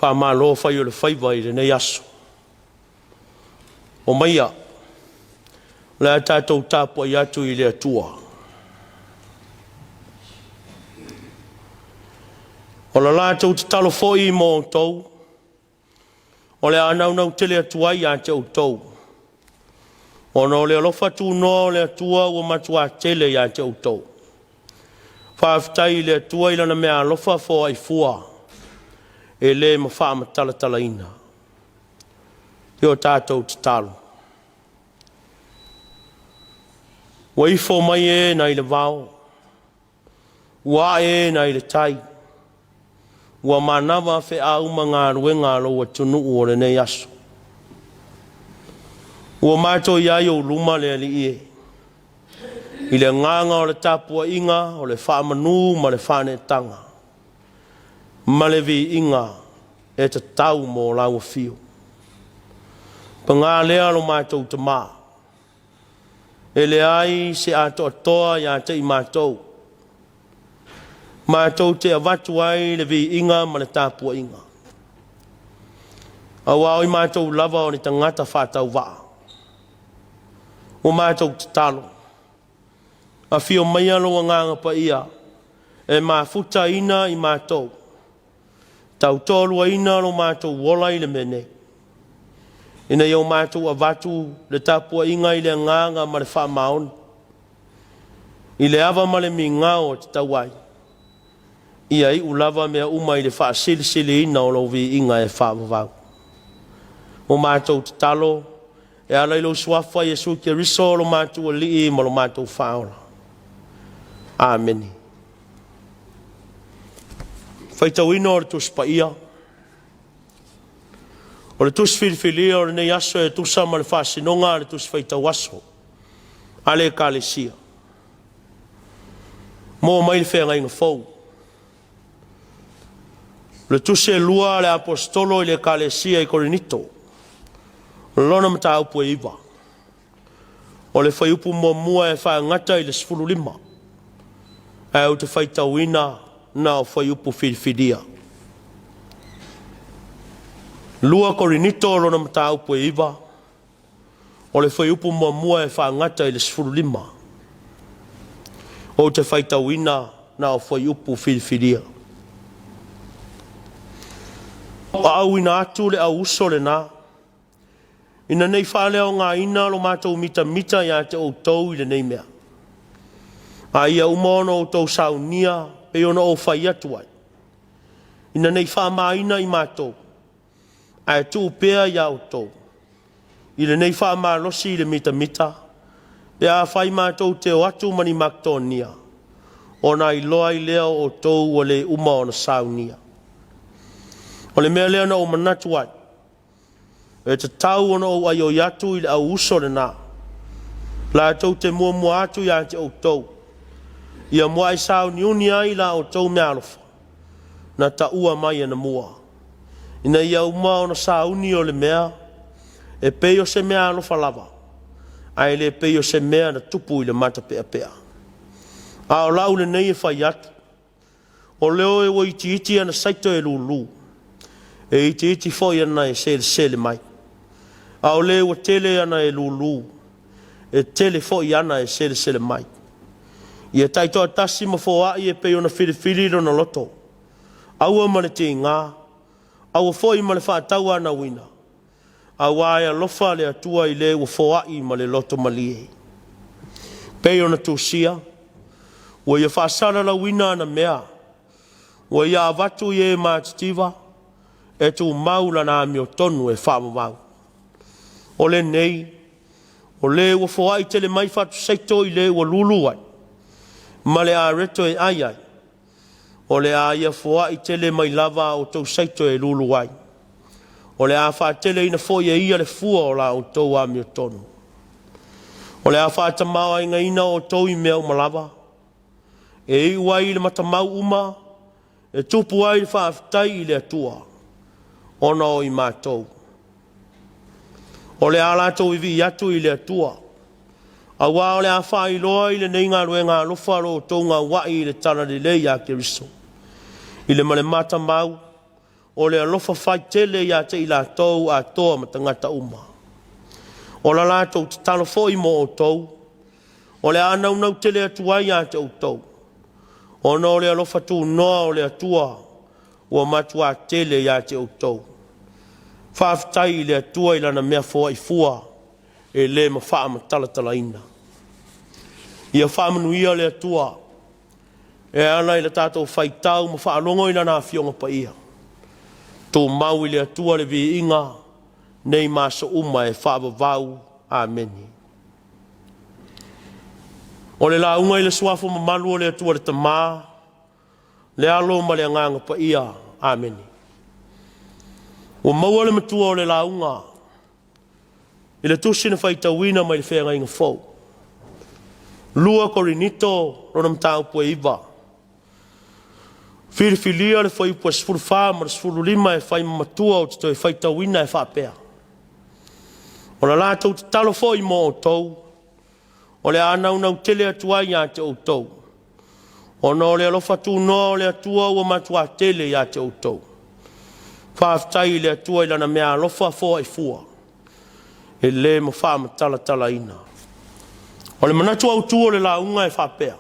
whamalo whai o le whaiva i le nei aso. O maia, le tātou tāpua i atu i le atua. O la lātou te talo fōi i mō tau, o le anaunau tele atua i a te au tau. O no le alofa tū noa o le atua ua matua tele i a te au tau. Whaafitai le atua i lana mea alofa fō ai fua, e le ma whaama tala ina. Io tātou te talo. Wa ifo mai e na i le vau, wa e na i le tai, wa manawa fe au ngā ruenga lo wa tunu o le nei aso. Wa mato i ai o luma le ali ie, i le nganga o le Tapuaiga, o le whaamanu ma le whane tanga, ma le vi inga e te tau mō lau fio. Pa ngā lea lo mātou te maa, e le ai se ato atoa i a te i mātou. Mātou te avatu ai le vi inga ma le Tapuaiga. Awa o i mātou lava o ni tangata whātau waa. O mātou te talo. A fio mai aloa nganga pa ia, e mā futa ina i mātou. Tau tōlua ina lo mātou wola i le mene. Ina iau mātou avatu le Tapuaiga i le nganga ma le whamaon. I le awa ma le mi ngao te tauai. Ia i ulava mea uma i le whaasilisili ina o lo vi inga e whamavau. O mātou te talo, e ala ilo suafa Yesu ki riso lo mātou a lii ma lo mātou whaola. Amen. Whaitau ino o le tuspa ia. O le tus whiriwhiria o le nei aso e tusa ma le whaasinonga le tus whaitau aso. Ale ka le sia. Mō mai le whenga inga fau. Le tuse lua le apostolo i le kalesia i Korinito. Lona mata upu e iwa. O le whaiupu mua e whae ngata i le Suluaulama. E au te whaitauina na o whaiupu whiriwhiria. Lua Korinito lona mata upu e iwa. O le whaiupu mua e whae ngata i le Suluaulama. O te whaitauina na o whaiupu whiriwhiria. Au ina atu le au uso le nā. Ina nei whaaleo ngā ina lo mātou mita ia te o tau i le nei mea. A ia umono o tau saunia pe ona o whai atu ai. Ina nei whaamaina i mātou. A e tū pēa ia o tau. I le nei whaamalosi i le mita. Pe a whai mātou te o atu mani maktonia. Ona i loa i lea o tau o le uma o na saunia. O le mea lea na o manatu ai. E te tau ona o ai o iatu i le au uso le nā. La tau te mua atu i a te o tau. Ia mua i sao ni uni ai la o tau mea alofa. Na ta ua mai ana mua. Ina ia uma o na sao uni o le mea. E peo se mea alofa lava. Ai le peo se mea na tupu i le mata pea. A o lau le nei e whai atu. O leo e o iti ana saito e lulu. E iti foi ana e sele mai. A o le o tele ana e lulu. E tele foi ana e sele mai. Ia taito atasi ma foa i e peo na whiriwhiri na loto. Aua ma le te ngā. Aua foi ma le whaatau ana wina. Aua e alofa le atua i le o foa i ma le loto malie. Peo na tūsia. Ua ia whaasara la wina ana mea. Ua ia avatu i e mātitiva. E tu maula na mi o tonu e whamawau. O le nei, o le ua foa i tele mai whatu seito i le ua lulu ai. Ma le a reto e ai. O le a ia foa i tele mai lava o tau seito e lulu ai. O le a wha tele ina fo ia ia le fua o la o tau a mi o tonu. O le a wha tamau ai ngaina o tau i mea umalava. E i wai le matamau uma, e tupu ai le whaafitai i le atua. Ona o i mātou. O le alatou i vi atu i le atua. A wā o le a whai loa i le nei ngā rue ngā lofa ro tō ngā wai i le tana le lei a Keriso. I le male mata mau, o le alofa whai tele i a te i la tau a toa ma tangata uma. O la lātou te talo fōi mo o tau, o le anau nau tele atuai a te o tau. O no le alofa tū noa o le atua, o matua tele i a te o tau. Whaafitai i le atua i lana mea fōa i fua, e le ma wha ma talatala ina. Ia wha manuia le atua, e ana i le tātou whaitau ma wha alongo i lana fionga pa ia. Tō mau i le atua le vi inga, nei māsa uma e wha vau, ameni. O le launga i le suafo ma malu o le atua le tamā, le alo ma le anganga pa ia, ameni. O maua le matua o le launga, i le tusina whaitawina mai le whenga inga fau. Lua korinito, rona mtau pua iwa. Whiriwhilia le whai pua sifuru wha, ma le sifuru lima e whai matua o te whaitawina e whapea. O la lātou te talo whai mo o tau, o le anau nau tele atuai a te o tau. O no le alofa tū no le atua ua matua tele a te o tau. Whaafitai le atua i lana mea alofa fōa i fua. E le mo wha ma tala ina. O le manatu au tua le launga e whapea.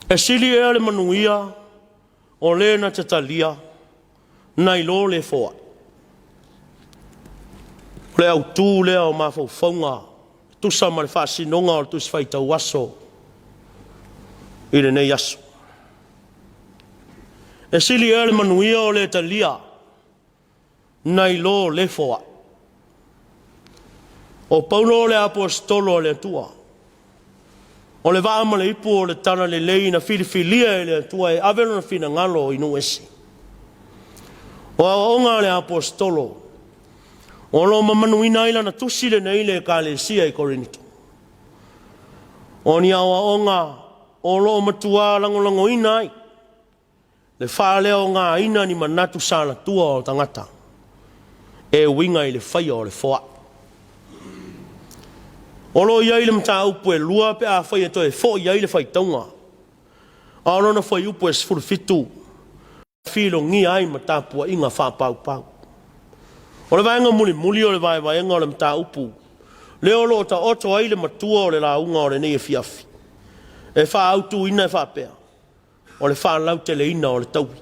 E sili ea le manuia, o le na te talia, nai lo le fōa. Le au tū lea o mawhau whaunga, tusa ma le whaasinonga o le tusi whaitau aso, i le nei aso. E sili ea le manuia o le talia, nai lo le fōa. O paulo le apostolo le tua. O le vama le ipu o le tana le lei na filifilia le tua e avelo na fina ngalo i nuesi. O aonga le apostolo. O lo mamanuina ila na tusi le neile e kalesia i Korinito. O ni aonga o lo matua lango inai. Le whale o ngā ina ni manatu sana tua o tangata. E winga i le whaia o le whoa. Olo iai le mta upu e lua pe a whai e toi fo iai le whai taunga. Alo na whai upu e sifuru fitu. Whilo ngi ai ma tāpua inga wha pau. O le vaenga muli o le vaenga o le mta upu. Le olo o ta oto ai le matua o le launga o le nei Afiafi. E wha autu ina e wha pea. O le wha lau tele ina o le tauwi.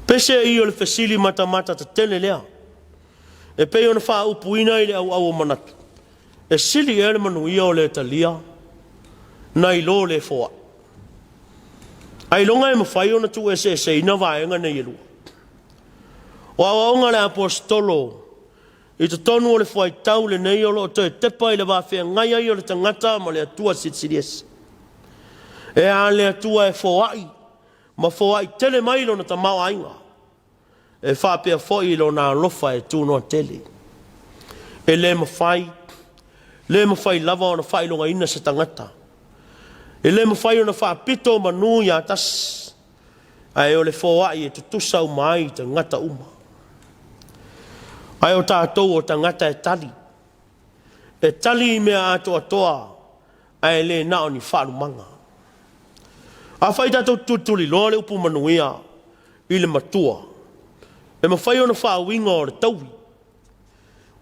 Pese i o le fesili mata ta tele lea. E pe o na wha upu ina i le au manatu. E sili ere manuia o le talia, nai lo le foa. Ai longa e mawhai o na tu se ina vaenga nei elua. O aonga le apostolo, i te tonu o le whai tau le nei o lo te tepa i le wawhia ngai ai o le tangata ma le atua sitsiriesi. E a le atua e foai, ma foai tele mailo na ta mau ainga. E whapea foi lo na lofa e tu no tele. E le mawhai, le mawhai lava o na whailonga ina sa tangata. E le mawhai o na whaapito manu i atas. Ai o le whawai e tutusa umai te ngata uma. Ai o tātou o tangata e tali. E tali i mea ato atoa. Ai le nao ni wharumanga. A whai tātou tutuli loa le upu manuia i le matua. E mawhai o na whaawinga o le tauwi.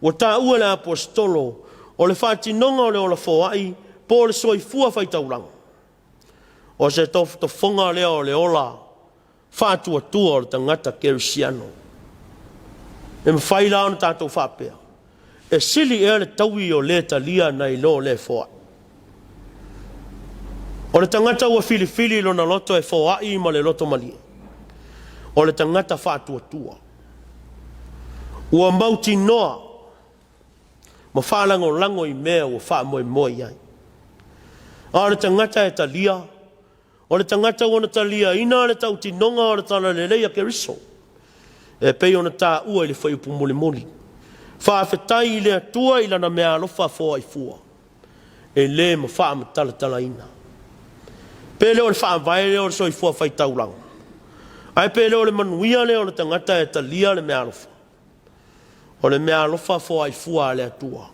O tā ua le apostolo o le whātinonga o le ola whawai, po le soifua whaitauranga. O se tofonga lea o le ola, whātua o le tangata kerisiano. E mwhai lao na tātou whapea. E sili ea le taui o le talia nei lo le whawai. O le tangata ua filifili lo na loto e whawai ma le loto malia. O le tangata whātua. Ua mauti noa, ma whālango lango i mea o wha moe ai. A le tangata e talia, o le tangata o na talia, ina le tau tinonga o le tala le leia Keriso. E pei o na tā ua i le whaiupu muli. Whaafetai i le atua i lana mea alofa fōa i fua. E le ma wha ma tala ina. Pele o le wha vai le o le soi fua whaitaulang. Ai pele o le manuia le o le tangata e talia le mea alofa. O le mea alofa fōa i fua le atua.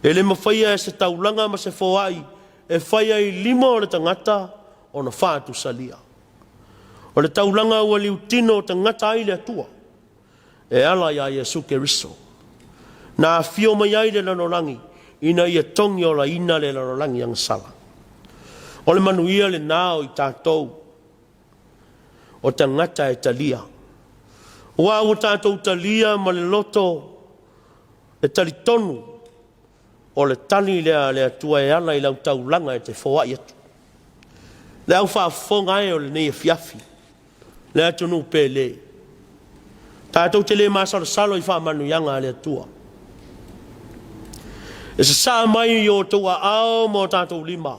E le mawhaia e se taulanga ma se foai, e whaia I lima o le tangata o na whātu salia. O le taulanga ua liu tino o tangata ai le atua, e ala ia Iesu Keriso. Na afio mai ai le lanolangi, ina ia tongi o la ina le lanolangi ang sala. O le manuia le nao I tātou, o tangata e talia. Ua o tātou talia ma le loto, e talitonu, o le tani le atua e ana I lau taulanga e te whawai atu. Le au whaafonga e o le nei Afiafi, le atunu pele. Tātou te le masara salo I whaamanuianga le atua. E se saa mai o tua ao mo tātou lima.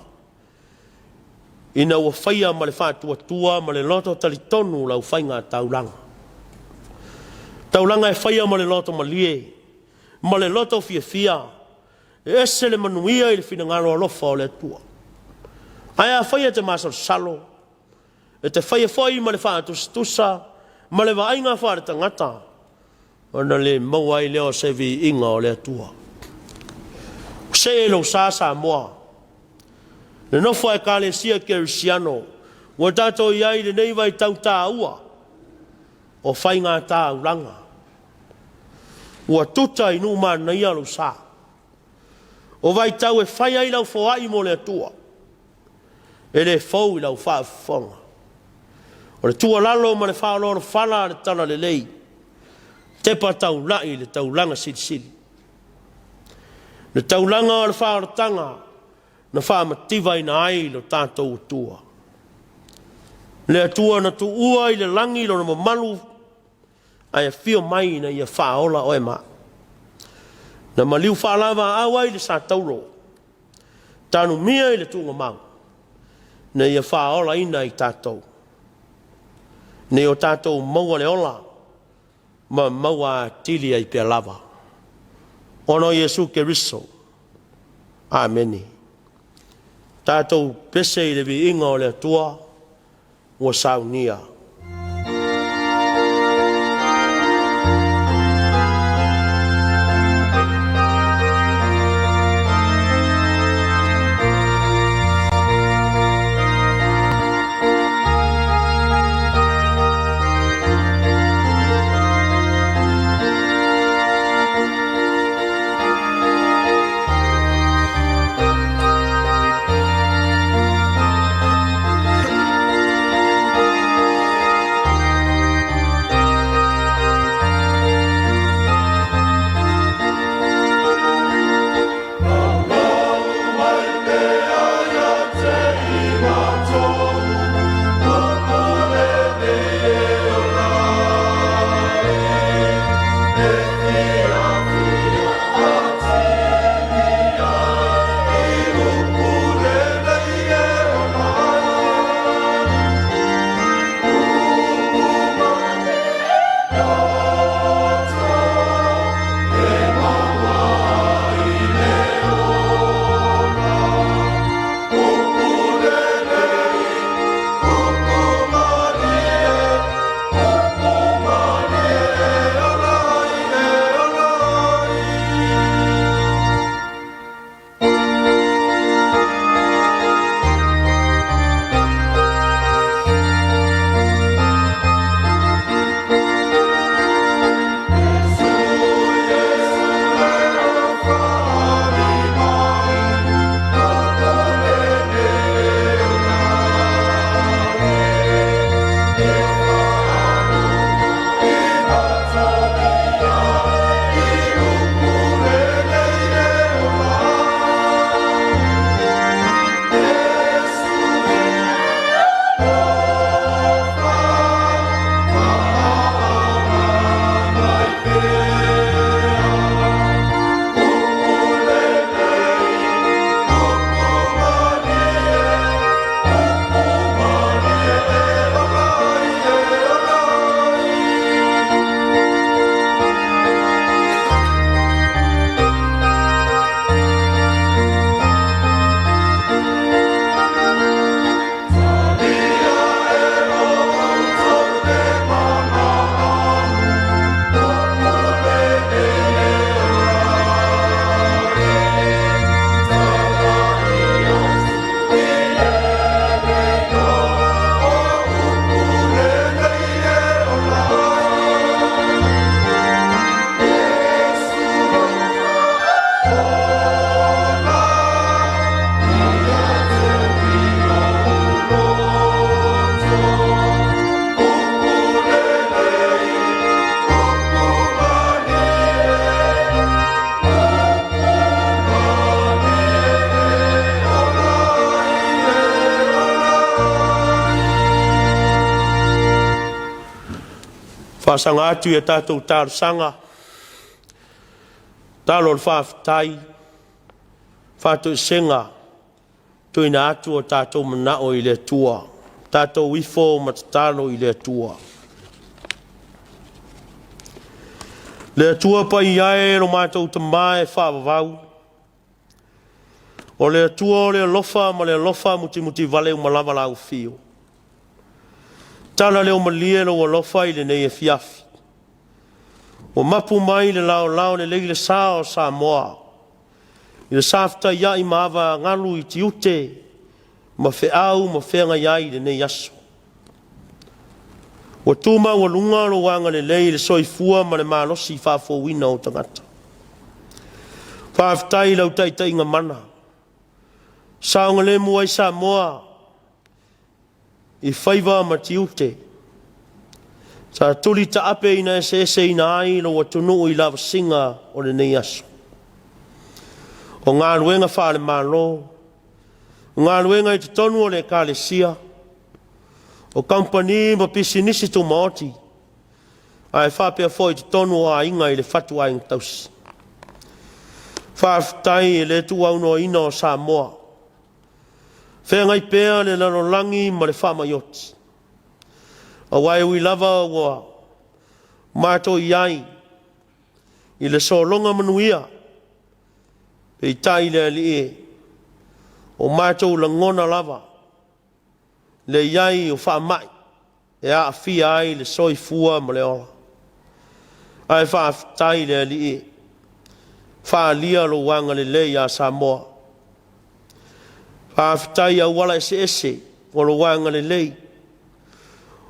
Ina ua whaia ma le whātua tua ma le loto talitonu lau whainga taulanga. Taulanga e whaia ma le loto malie, ma le loto fia. E se le manuia I le whinangaro alofa o le atua. Aia whaia te masara salo, e te whaia whai ma le whātustusa, ma le vainga whare tangata, ona le mawai leo se vi inga o le atua. Se e lo sa Samoa, le nofo e kale sia kerisiano, ua tato iai le nei vai tau tā ua, o whainga tā uranga. Ua tuta inu ma nei alo sa. O vai tau e whai ai lau whaai mo le atua. E le fau I lau whaafonga. O le tua lalo ma le whaaloro whala le tana le lei. Te pa tau lai le taulanga sili. Le taulanga o le whaaratanga na whaamativa ina ai lo tātou atua. Le atua na tu ua I le langi lo na mamalu ai a fio mai na ia whaola o e maa. Na maliu whaalava awa I le sa tauro. Tānu mia I le tunga mau. Na ia whaola ina I tātou. Ne o tātou maua le ola. Ma maua tili ai pia lava. Ono Iesu Keriso. Ameni. Tātou pese I le vi inga o le atua. Ua saunia. Whasanga atu e tātou sanga. Tālo whaafitai. Whātou senga. Tuina atu o tātou manao I le tua. Tātou wifo matatalo I le tua. Le tua pa iae lo mātou tamae whaavavau. O le tua o le lofa ma le lofa muti vale malava lau fio. Tala leo malie lo lofa I le nei Afiafi. O mapu mai le lao le leile sao Samoa. I le safta ia I maava ngalu I tiute. Ma feau ma fenga iai le nei aso. O tuma o lunga lo wanga le lei le soifua ma le malosi whafowina o tangata. Whaftai lau taitai ngā mana. Saonga le mua I Samoa. I whaiva ma tiute. Sa tuli ta ape ina ese ina ai lo watunu I lava singa o le nei aso. O ngā luenga whale malo. Ngā luenga I te tonu o le kālesia. O kampani ma pisinisi tu maoti. Ai whapea fo I te tonu a inga I le whatu ai ngtausi. Whaftai e le tu au no ina o Samoa. Whengai pēa le lalolangi ma le whamayoti. A wai ui lava ua mātou iai. I le solonga manuia. Pei tai le ali e. O mātou langona lava. Le iai o whaamai. E a awhia ai le soifua ma le ola. Ai whaafitai le ali e. Whaalia lo wanga le lei a Samoa. Whaafitai au wala ese. O lo wanga le lei.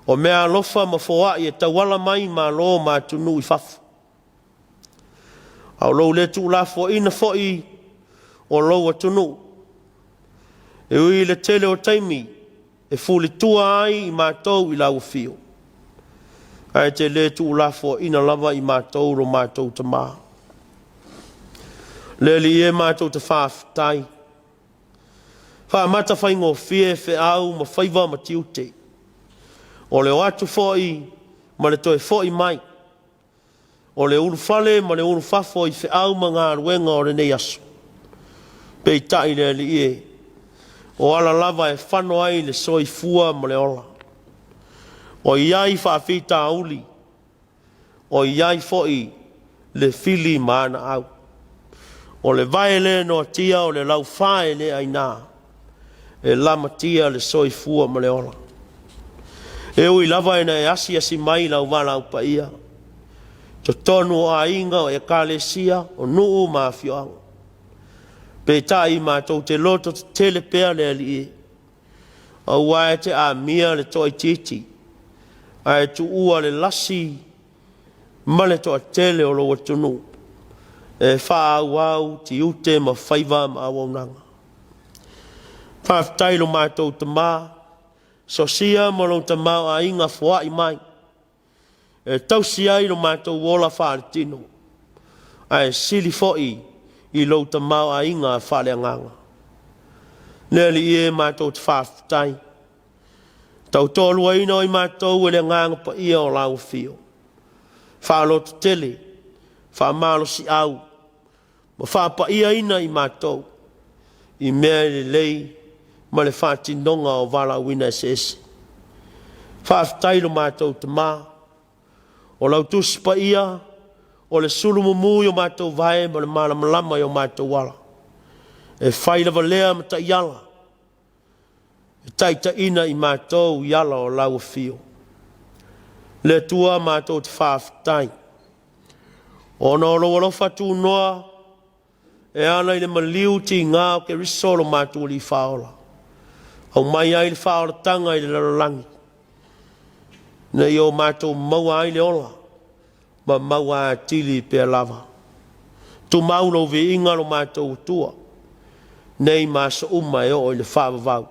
O mea lofa ma foai e tawala mai ma lo ma tunu I fafu. Au lo le tu la fo ina foi o lo a tunu. E ui le tele o taimi e fuli tua ai I mātou I lau fio. Ai te le tu la fo ina lava I mātou ro mātou te maa. Le li e mātou te whaafitai. Whaamata whai ngō fie fe au ma whaiva ma tiute. O le o atu foi, ma le toe foi mai. O le uru fale, ma le uru fafo I fe au ma ngā ruenga o le nei aso. Pei tai le li e. O ala lava e whano ai le soi fua ma le ola. O iai whaafita auli. O iai foi le fili maana au. O le vaele no tia o le lau whae le aina. E lama tia le soi fua ma le ola. E ui lava ena e asi mai lau wala upa ia. To tonu a inga o e kālesia o nuu maa fioanga. Pe tai mātou te loto te tele pēa le ali e. Au wae te a mia le toi titi. Ai tu ua le lasi ma le toa tele o lo watunu. E wha au ti ute ma whaiva ma awaunanga. Whaftai lo mātou te maa. So sia mo lo te mau a inga fua I mai. E tau sia I lo mātou wola whaare tino. Ai sili foi I lo te mau a inga whaare anganga. Neli e mātou te whaafitai. Tau tolu ino I mātou e le nganga pa ia o lau fio. Whaalo te tele. Whaamalo si au. Ma whaapa ia ina I mātou. I mea le lei. Ma le whātinonga o wala wina ese. Whaafitai lo mātou te mā. O lau tuspa ia. O le sulumumui o mātou vae. Ma le malamalama o mātou wala. E whailava lea ma ta iala. E taita ina I mātou iala o lau fio. Le tua mātou te whaafitai. O na olo walofa tū noa. E ana I le maliu ti ngā o ke risolo mātou li whaola. Au mai ai le whaora tanga I le lalolangi. Na I o mātou maua ai le ola. Ma maua tili pēr lava. Tu maulo ve inga lo mātou tua. Nei māsa uma e o le whaavavau.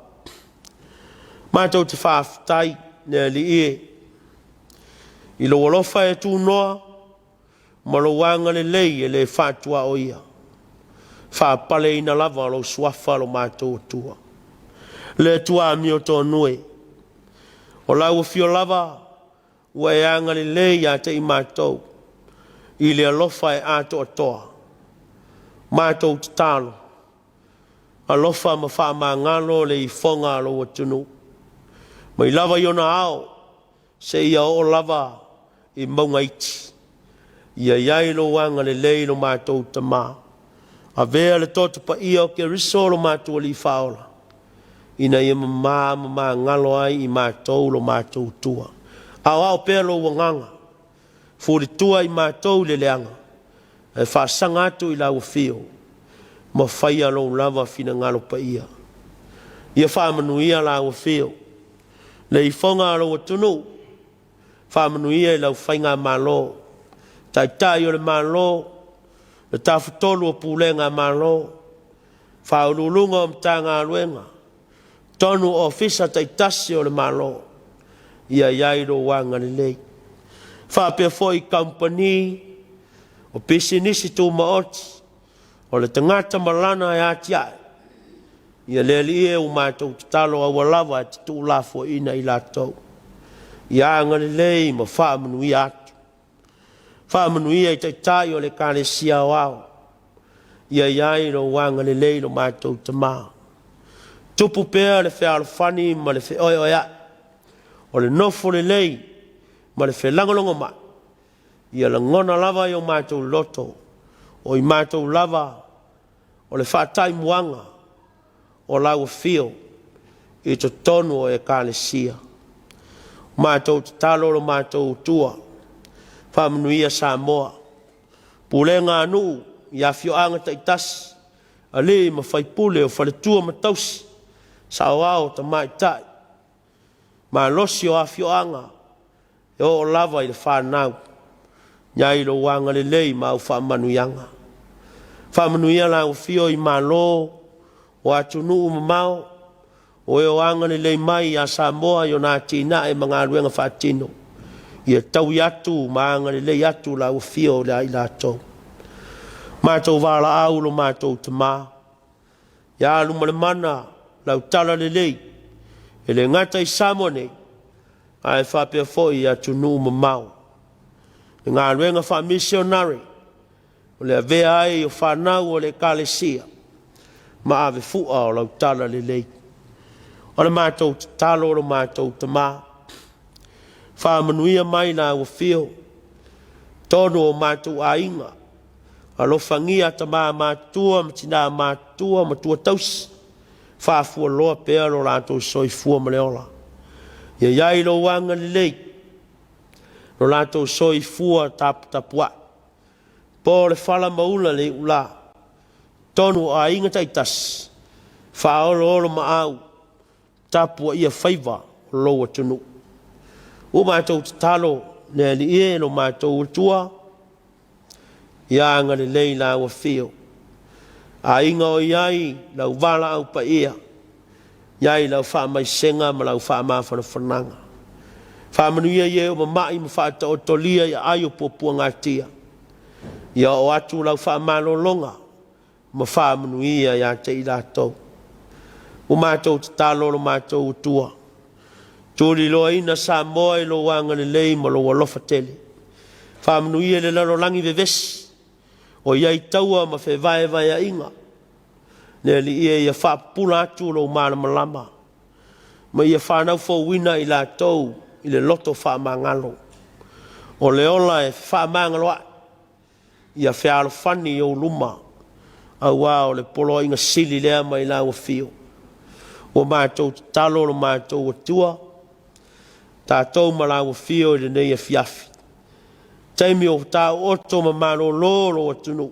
Mātou te whaafitai ne li e. I lo walofa e tū noa. Ma lo wanga le lei e le whātua o ia. Whaapale ina lava lo suafa lo mātou tua. Le tua mi o tō nue. O lau fio lava, ua e anga le le ia te i mātou, i le alofa e ato atoa, mātou te talo, alofa ma wha ma ngalo le I whonga alo atunu, ma I lava iona ao, se ia o lava I maunga iti, ia iai lo wanga le le lo mātou tamā, a vea le tota pa ia o ke riso lo mātou li whaola, ina ia ma ngalo ai I mātou lo mātou tua. Au pēr lo wanganga, furi tua I mātou le leanga, e whaasanga atu I lau whio, ma whaia lo lava fina ngalo pa ia. Ia whaamanuia lau whio, le I whonga lo atunu, whaamanuia I lau whainga malo, tai o le malo, le tawhutolu o pūlenga malo, whaurulunga o mtanga aluenga, tonu ofisa tai tasi o le malo, ia iairo wanga le lei. Whapea foi company, o pisinisi tu maoti, o le tangata malana e ati ai, ia le li e o mātou talo a walawa te tu lafo ina I lātou. Ia anga le lei ma whaamanu I atu. Whaamanu I te tai o le kare sia wao. Ia iairo wanga le lei no mātou tamā. Tupu pēr le whea alfani ma le whea oia. O le nofo le lei ma le whea langolongo mai. Ia la ngona lava I o mātou loto. O I mātou lava o le whaatai muanga. O lau whio I to tonu o e kare sia. Mātou te talo o mātou tua. Whamanuia Samoa. Pulenga anu, ia fio anga taitasi. Ale ma whaipule o whaletua matausi. Sa wao ta mai tai. Ma losi o a fio anga. E o lava I le whanau. Nyai lo wanga le lei ma u whamanuianga. Whamanuia la u fio I ma lo. O atunu umamao. O e o anga le lei mai a Samoa yo nā tina e mga aluenga whatino. Ia tau yatu maanga le lei atu la u fio le ai lātou. Mātou wala au lo mātou tamā. Ia alu male mana lau tala le lei. E le ngata I Samoa nei. Ai whapea foi a tunu mamau. E ngā aluenga Missionary. O le avea ai o whanau o le kalesia. Ma ave fua o lau tala le lei. O le mātou talo o le mātou tamā. Whaamanuia mai nā ua whio. Tono o mātou a inga. Alofangia tamā mātua, matina mātua, matua tausi. Whaafua loa pēr o lātou soi fua maleola. Ia iai lo wanga le lei. Lo lātou soi fua tapua. Po le whala maula le ula. Tono a inga taitas. Whaolo olo maau. Tapua ia whaiva loa tunu. O mātou te talo ne li e lo mātou tua. Ia anga le lei la ua whio. A inga o iai lau wala au pa ia. Iai lau wha mai senga ma lau wha maa whananga. Wha manuia ie o mamai ma wha ta o tolia ia aio popua ngatia. Ia o atu lau wha maa longa. Ma wha manuia ia te I lātou. O mātou te talo lo mātou tua. Tūri loa ina Samoa I lo wanga le lei ma lo walofa tele. Whamanuia le lalo langi vevesi. O iai taua ma fe vai a inga. Ne li ia whapula atu lo mana malama. Ma ia whanau fo wina I lātou I le loto whamangalo. O le ola e whamangalo a. Ia whialo whani o luma. Au o le polo inga sili lea mai la o fio. O mātou talo lo mātou o tua. Tātou malawa fio I le nei Afiafi. Taimi o tā oto ma mano lolo o tunu.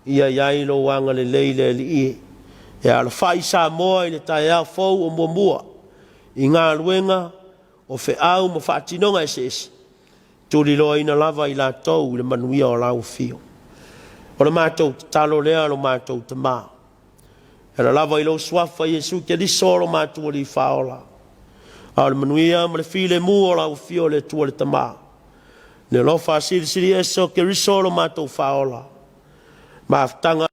Ia iai lo wanga le leile li ie. E ala whai Samoa I le tai au fau o muamua. I ngā luenga o fe au ma whaatinonga ese. Tūri loa ina lava I lātou I le manuia o lau fio. O le mātou talo lea lo mātou tamā. E la lava I lo swafa Yesu ke li solo mātou li whaola. A le manuia ma le file mu o lau fio le tua le tamā. Ne lofa siri eso ke risolo mātou whaola. Ma aftanga.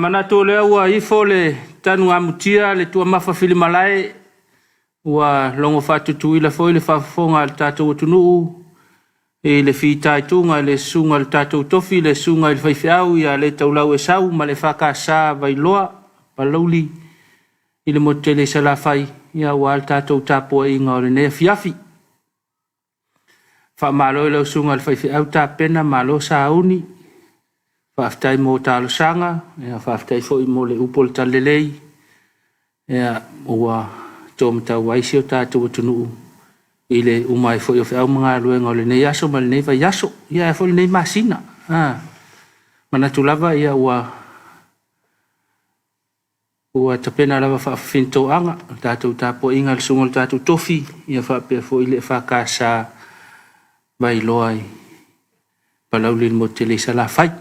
mana to le ua ifo le tanu amutia le tua mafa filimalai ua longo fatutu ila foi le fafonga le tatou tunu e le fitai tunga le sunga le tatou tofi le sunga le faifeau ia le taulau e sau ma le fakasa vailoa palauli ile motele sala fai ia ua le tatou Tapuaiga o le ne Afiafi fa malo le sunga le faifeau tapena malo sauni faaftai mo talo sanga ia faaftai foi mo le upol talelei ia ua tom tau waisi o tatou tunu ile umai foi o fau mga luenga o le nei aso ma le nei vai aso ia foi le nei masina mana tulava ia ua tapena lava faafinto anga tatou Tapuaiga le sunga le tatou tofi ia faapea foi le fakasa vai loai palau le mo tele sala fai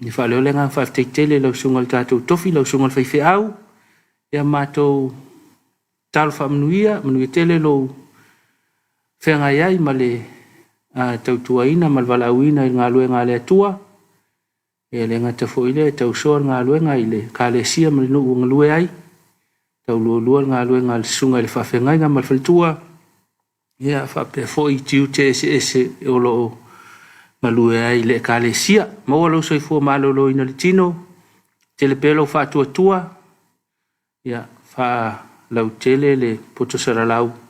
ni fa le lenga fa tele lo sunga le tatou tofi lo sunga le faifeau ia matou tal fa mnuia tele lo fenga yai male tautuaina mal valauina ngā luenga le atua e le ngata fo ile tau so ngā luenga ile kalesia mal no ngalue ai tau lua ngā luenga le sunga le fafenga nga mal faltua ia fa pe fo i tiu te ese o lo malue ai le kalesia mo lo so fo malo lo ina le tino tele pelo fa tua ia fa lau tele le poto saralau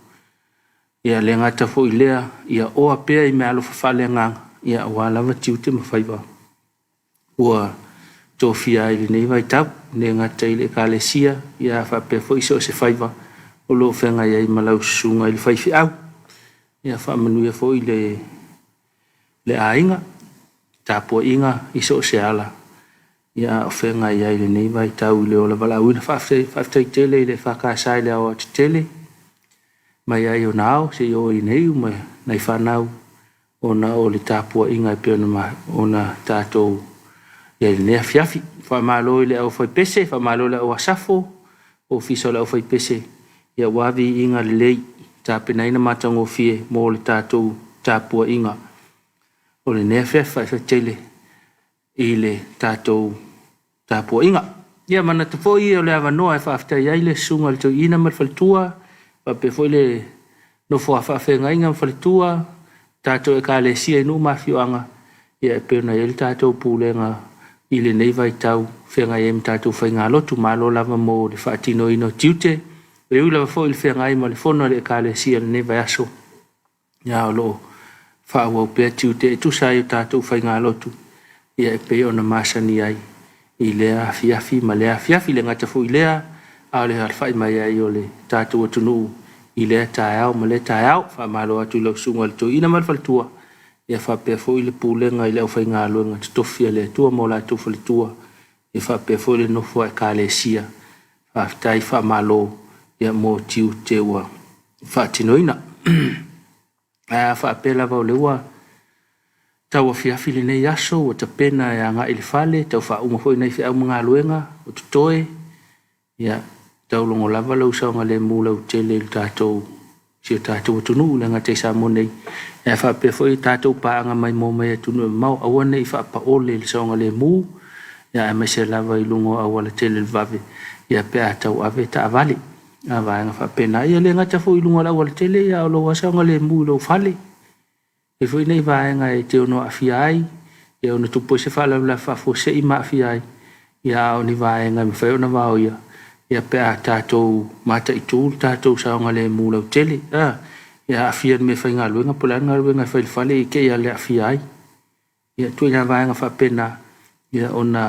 ia le ngata fo ilea ia o apea i me alo fafalenga ia wa lava tiute mafaiva ua tofia i le nei vai tau ne ngata i le kalesia ia fa pe fo iso se faiva o lo fenga ia i malau sunga i le faifeau ia fa manuia fo i le ainga Tapuaiga iso se ala ia fenga ia i le nei vai tau i le ola valauina faaftai tele i le fakasai le awa tele mai ai o nao se o i nei uma nei whanau o na o le Tapuaiga i peo o na tātou ia le nea Afiafi whamalo i le au whai pese whamalo le au asafo o fiso le au whai pese ia wavi inga le lei tāpenaina matango fie mo le tātou Tapuaiga o le nea Afiafi whai tele i le tātou Tapuaiga ia mana te foi o le avanoa e whaaftai ai le sunga le tau ina malfaltua pe foi le no fo fa fenga inga falitua tato e kalesia no mafioanga ia pe na el tato pulenga ile nei vai tau fenga em tato fenga lotu malo lava mo le fatino ino tiute le ula fo il fenga im le fono le kalesia le nei vai aso ia lo fa wo pe tiute tu sai tato fenga lotu ia pe ona masani ai ile Afiafi male Afiafi le ngata fo ilea ale alfa mai ai ole tatu tunu ile taau male taau fa malo atu lo sunga to ina mal faltua ia fa pe fo ile pulenga ile o fainga lo nga tofia le tua mo la tu faltua ia fa pe fo ile no fo kalesia fa tai fa malo ia mo tiu tewa fa tinoina fa pe la va lewa tau Afiafi le nei aso o ta pena ya nga ile fale tau fa uma fo nei fa mga luenga o tutoe ia tau longo lava lau saunga le mula u tele tātou si o tātou tunu le ngate sa monei e wha pe foi tātou paanga mai mō mai tunu mau awane i wha pa ole le saunga le mu ia e mai se lava i lungo awala tele le vave ia pe a tau ave ta avale a vaenga wha pena ia le ngata foi lungo la awala tele ia o lo saunga le mu lo fale e foi nei vaenga e te ono afiai ia ono tupo se wha la wha fo se i ma afiai ia o ni vaenga mi whai ona vau ia ia pe a tātou mata i tūl, tātou saonga le mūlau tele. Ia afia me whainga luenga, pula ngā luenga whailwhale i ke ia le afia ai. Ia tui ngā vāenga whapena, ia ona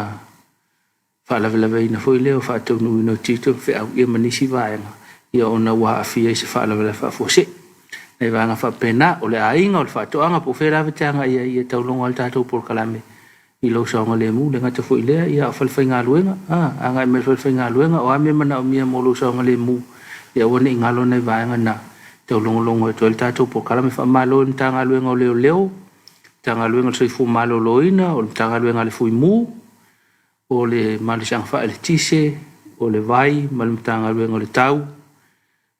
whaalavelave ina fwoi leo whātou nui no tito, whiau ia manisi vāenga. Ia ona wā afia i se whaalavelave whafose. Nei vāenga whapena, o le ainga, o le whātoanga, po wherawe teanga ia taulonga al tātou por kalame. I lo saonga le mu le ngata foi lea ia falfai ngā luenga anga e me falfai ngā luenga o ame mana o mia mo lo saonga le mu ia wane i ngalo nei vaenga na tau longo e toel tātou po kalame wha malo ni tā ngā luenga o leo tā ngā luenga le soifu malo loina o tā ngā luenga le fui mu o le malo siang wha ele tise o le vai malu tā ngā luenga o le tau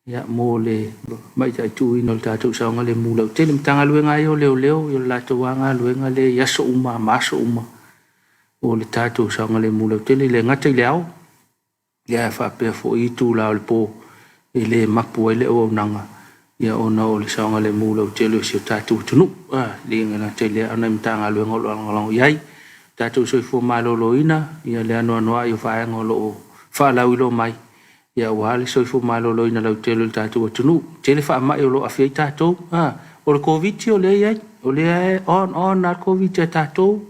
ia mo le mai tai tui no le tātou saonga le mu lau tele mtanga luenga i o leo i o lato wanga luenga le yaso uma maso uma o le tātou saunga le mula tele le ngata i leao. Ia e whapea fo i tū lao le pō i le mapu le o nanga. Ia ona o le saunga le mula o tele o si o tātou tunu. Le ngana tele ana imtanga lue ngolo angalango iai. Tātou soi fo malolo ina. Ia le anu anua i o whaenga lo o whaalau ilo mai. Ia wale soi fo malolo ina lau tele o tātou tunu. Tele wha mai o lo awhia i tātou. O le COVID o le iai. O le on na COVID e tātou.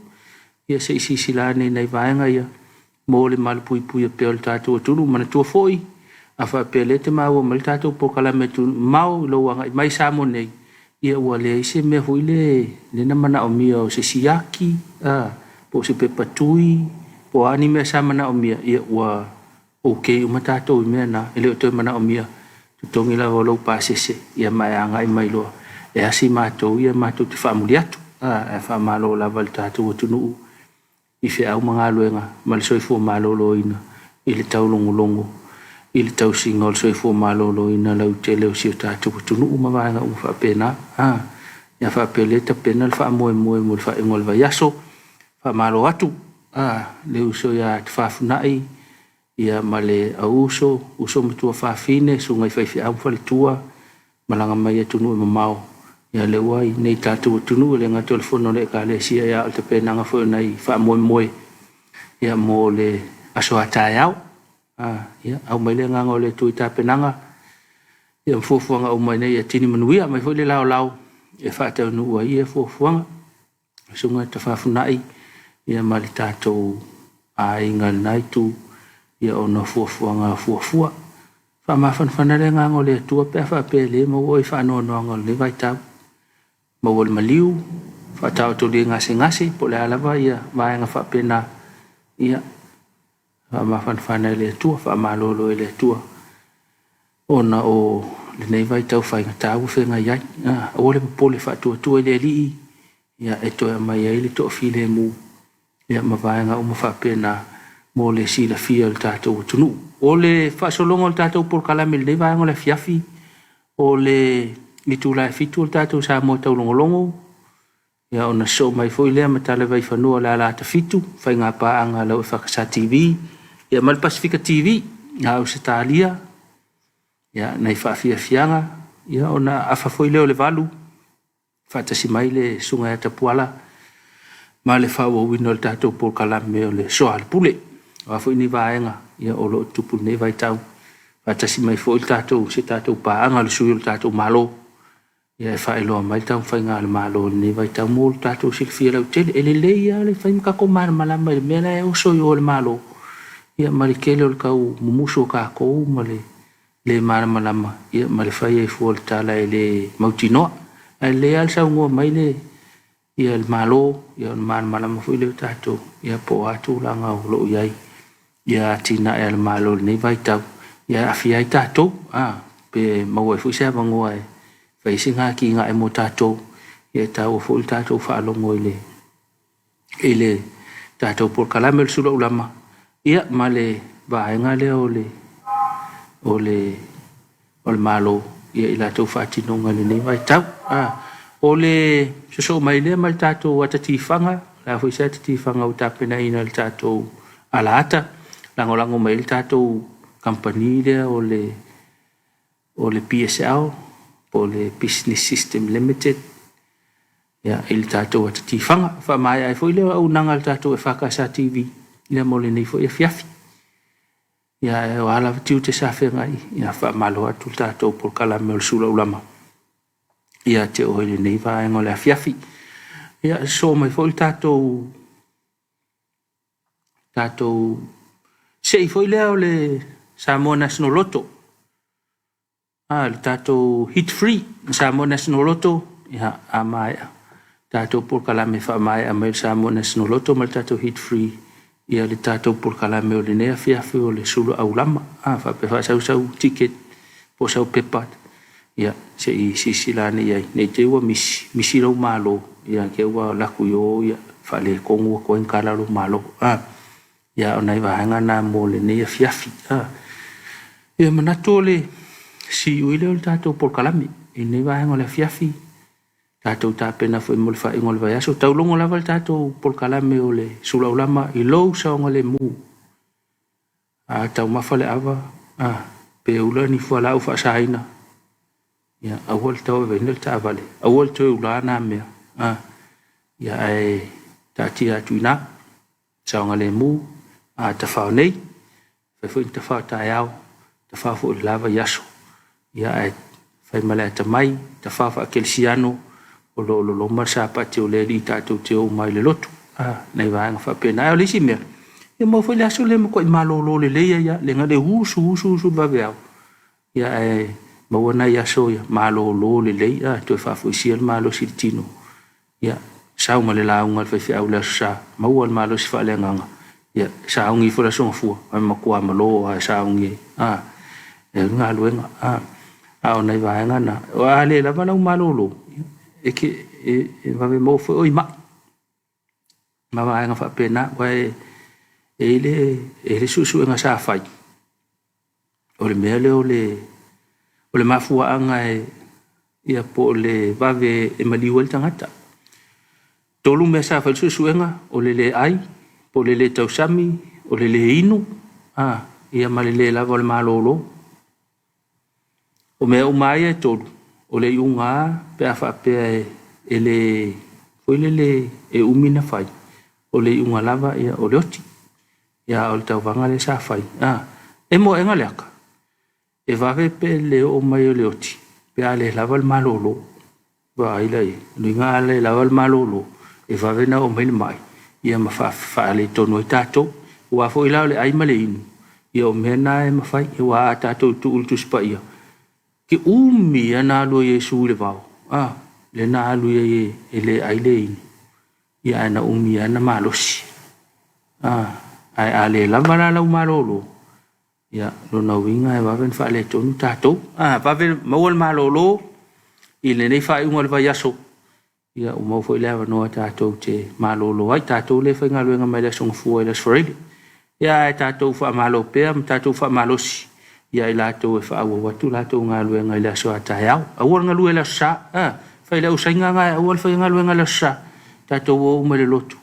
Ia se isi silane nei vaenga ia. Mo le malpui pui a peo le tātou tunu. Mana tua foi. A wha pea le te mau o mali tātou pokala me tu mau lo wanga i mai samo nei. Ia ua le ise mea hui le na mana o mia o se siaki. Po se pepatui. Po ani mea sa mana o mia. Ia ua okay uma tātou i mea na. Ele o toi mana o mia. Tutongi la walau pāsese. Ia mai anga i mai loa. E asi mātou ia mātou te whaamuli atu. E whaamalo la wali tātou tunu. I fe au mga luenga. Ma le soifua malolo ina. I le tau longo. I le tau singa o le soifua malolo ina. Lau te leo si o tātou tunu. Ma vaenga u whaapena. Ia whaapele ta pena le whaamoe mo le whaengol vaiaso. Whaamalo atu. Leo so ia te whaafunai. Ia ma le au uso matua whaafine. So ngai whaifi au whale tua. Malanga mai tunu e mamao. Ia le wai nei tātou tunu le ngā telefono le ka le sia ia o te penanga fo nei wha moe. Ia mo le aso atai au. Ia au mai le nganga o le tui tā penanga. Ia mfufuanga au mai nei ia tini manuia mai fo le lau. Ia wha tau nua ia fufuanga. Sunga ta whafunai. Ia ma le tātou a inga nai tu. Ia ona fufuanga fuafua. Wha mawhanwhana le nganga o le tua pia wha pele mo oi wha anoa le vai tau. Mawal maliu, whatau to le ngase, po le alawa ia, vaenga whapena, ia, whamawhanwhana le tua, whamalolo le tua. Ona o le nei vai tau whainga tau whenga iai, o le popole whatua le lii, ia e toa mai ai le toa file mu, ia ma vaenga o ma whapena, mo le sila fia le tātou tunu. O le whasolonga le tātou por kalame le nei vaenga le Afiafi, o le ni tu la fitu o tātou sa mo tau longolongo. Ia ona so mai foi lea matale vai whanua la ta fitu. Whai ngā paanga lau EFKS TV. Ia mal Pasifika TV. Ngā Ausitalia. Ia nei whaafiafianga. Ia ona awha foi leo le valu. Whatasi mai le sunga e Tapuaiga. Ma le whaua wino le tātou por kalame o le soa le pule. Wa foi ni vaenga. Ia o lo tupu nei vai tau. Whatasi mai foi le tātou se tātou paanga le sui le tātou malo. Ia e whaeloa mai tau whai ngā le malo ni vai tau mō le tātou silfia lau tele. E le leia le whai mkako mana malama le mea e oso i o le malo. Ia ma le kele o le kau mumuso ka kou ma le mana malama. Ia ma le whai e fua le tala e le mautinoa. E le al sau ngoa mai le ia le malo. Ia le mana malama fui le tātou. Ia po atu la ngau lo iai. Ia tina e le malo ni vai tau. Ia awhia i tātou. Pe maua e fui sea mangoa e. Pai singa ki ngā e mo tātou. Ia tau o fōi tātou whaalongo i le tātou por kalame le Suluaulama. Ia ma le vaenga le o le malo. Ia i lātou whaatinonga le nei vai tau. O le so mai le ma le tātou atatifanga. La fōi sa atatifanga o tāpena ina le tātou alaata. Langolango mai le tātou kampani le o le PSL. Po le Business System Limited. Ia il tātou atatifanga. Wha mai ai fo i leo au nanga le tātou EFKS TV. Ia mo le nei fo i Afiafi. Ia e o ala tiu te sa whengai. Ia wha malo atu le tātou por kalame o le Suluaulama. Ia te o le nei vaenga o le Afiafi. Ia so mai fo i tātou se i fo i leo le Samoa National Lotto. Le tātou hit free. Samoa National Lotto. Ia a mai. Tātou por kalame wha mai a mai Samoa National Lotto. Ma le tātou hit free. Ia le tātou por kalame o le nea Afiafi o le Suluaulama. Wha pe wha sau ticket. Po sau pepat. Ia se i sisilane iai. Nei te ua misi rau malo. Ia ke ua laku yo. Ia wha le kongu a koen kalaro malo. Ia o nei wahanga nā mo le nea Afiafi. Ia manatu o le si uile o le tātou por kalame. I nei vaenga o le Afiafi. Tātou tāpena foi mo le whaingo le vai aso. Tau longo lava le tātou polkalame o le Suluaulama i lou saonga le mu. Tau mawhale awa. Pe ula ni fuala au whaasaina. Ia, awal tau e venel ta avale. Awal tau ula na mea. Ia e tāti atu ina. Saonga le mu. Ta whao nei. Fai fwin ta whao ta iau. Ta whao fo i lava yaso. Ia e fai male ta mai. Ta whao wha kelsiano. O lo marsa pa te o le li tātou te o mai le lotu. Nei vaanga whapena. Ai o lisi mea. Ia mau whai laso le mo koi malolo le leia ia. Le ngade husu vave au. Ia e maua nai aso ia. Malolo le leia. Toi whafo isia le malo si tino. Ia sao ma le launga le whai au le aso sa. Maua le malo si whaale nganga. Ia sao ngi fura songa fua. Ai makua malo ai sao ngi. E ngā luenga. Ao nei vaanga na. O ale la mana malolo. E vave mo foi oi mai mama nga fa pena wai ele susu nga sa fai o le mele o le mafua anga ia po le vave e maliwel tangata tolu me sa fa susu nga o le ai po le tausami o le inu ia malele la vol malolo o me o mai e tolu o le iunga pe a wha pe ele foi le e umina fai o le iunga lava ia o le oti ia o le tau vanga le sa fai e mo enga leaka e vave pe le o mai o le oti pe a le lava le malolo va ila i luinga le lava le malolo e vave na o mai le mai ia ma fa le tono i tato ua fo ila le ai male inu ia o mena e ma fai ua tato tu ultu spa ia ki umi ana lo Yesu le vau le na lu ye ele ai le ia ana umi ana malosi ai ale la mala la malolo ia lo na winga e va ven fa le tonu tato va ven mo malolo ile nei fa un va yaso ia o mo foi leva no tato te malolo ai tato le fa ngalu nga mai le song fu ele sfredi ia tato fa malo pe tato fa malosi ia ila to e fa wa tu la to nga lu nga ila so ata ya awol nga lu ila sa fa ila usainga nga awol fa nga lu nga la sa ta to wo me le lotu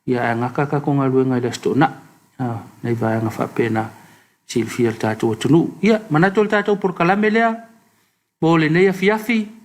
ia nga ka ko nga lu nga ila sto na nei va nga fa pena sil fiel ta to tu ia mana to ta to por kala melea bo le nei afiafi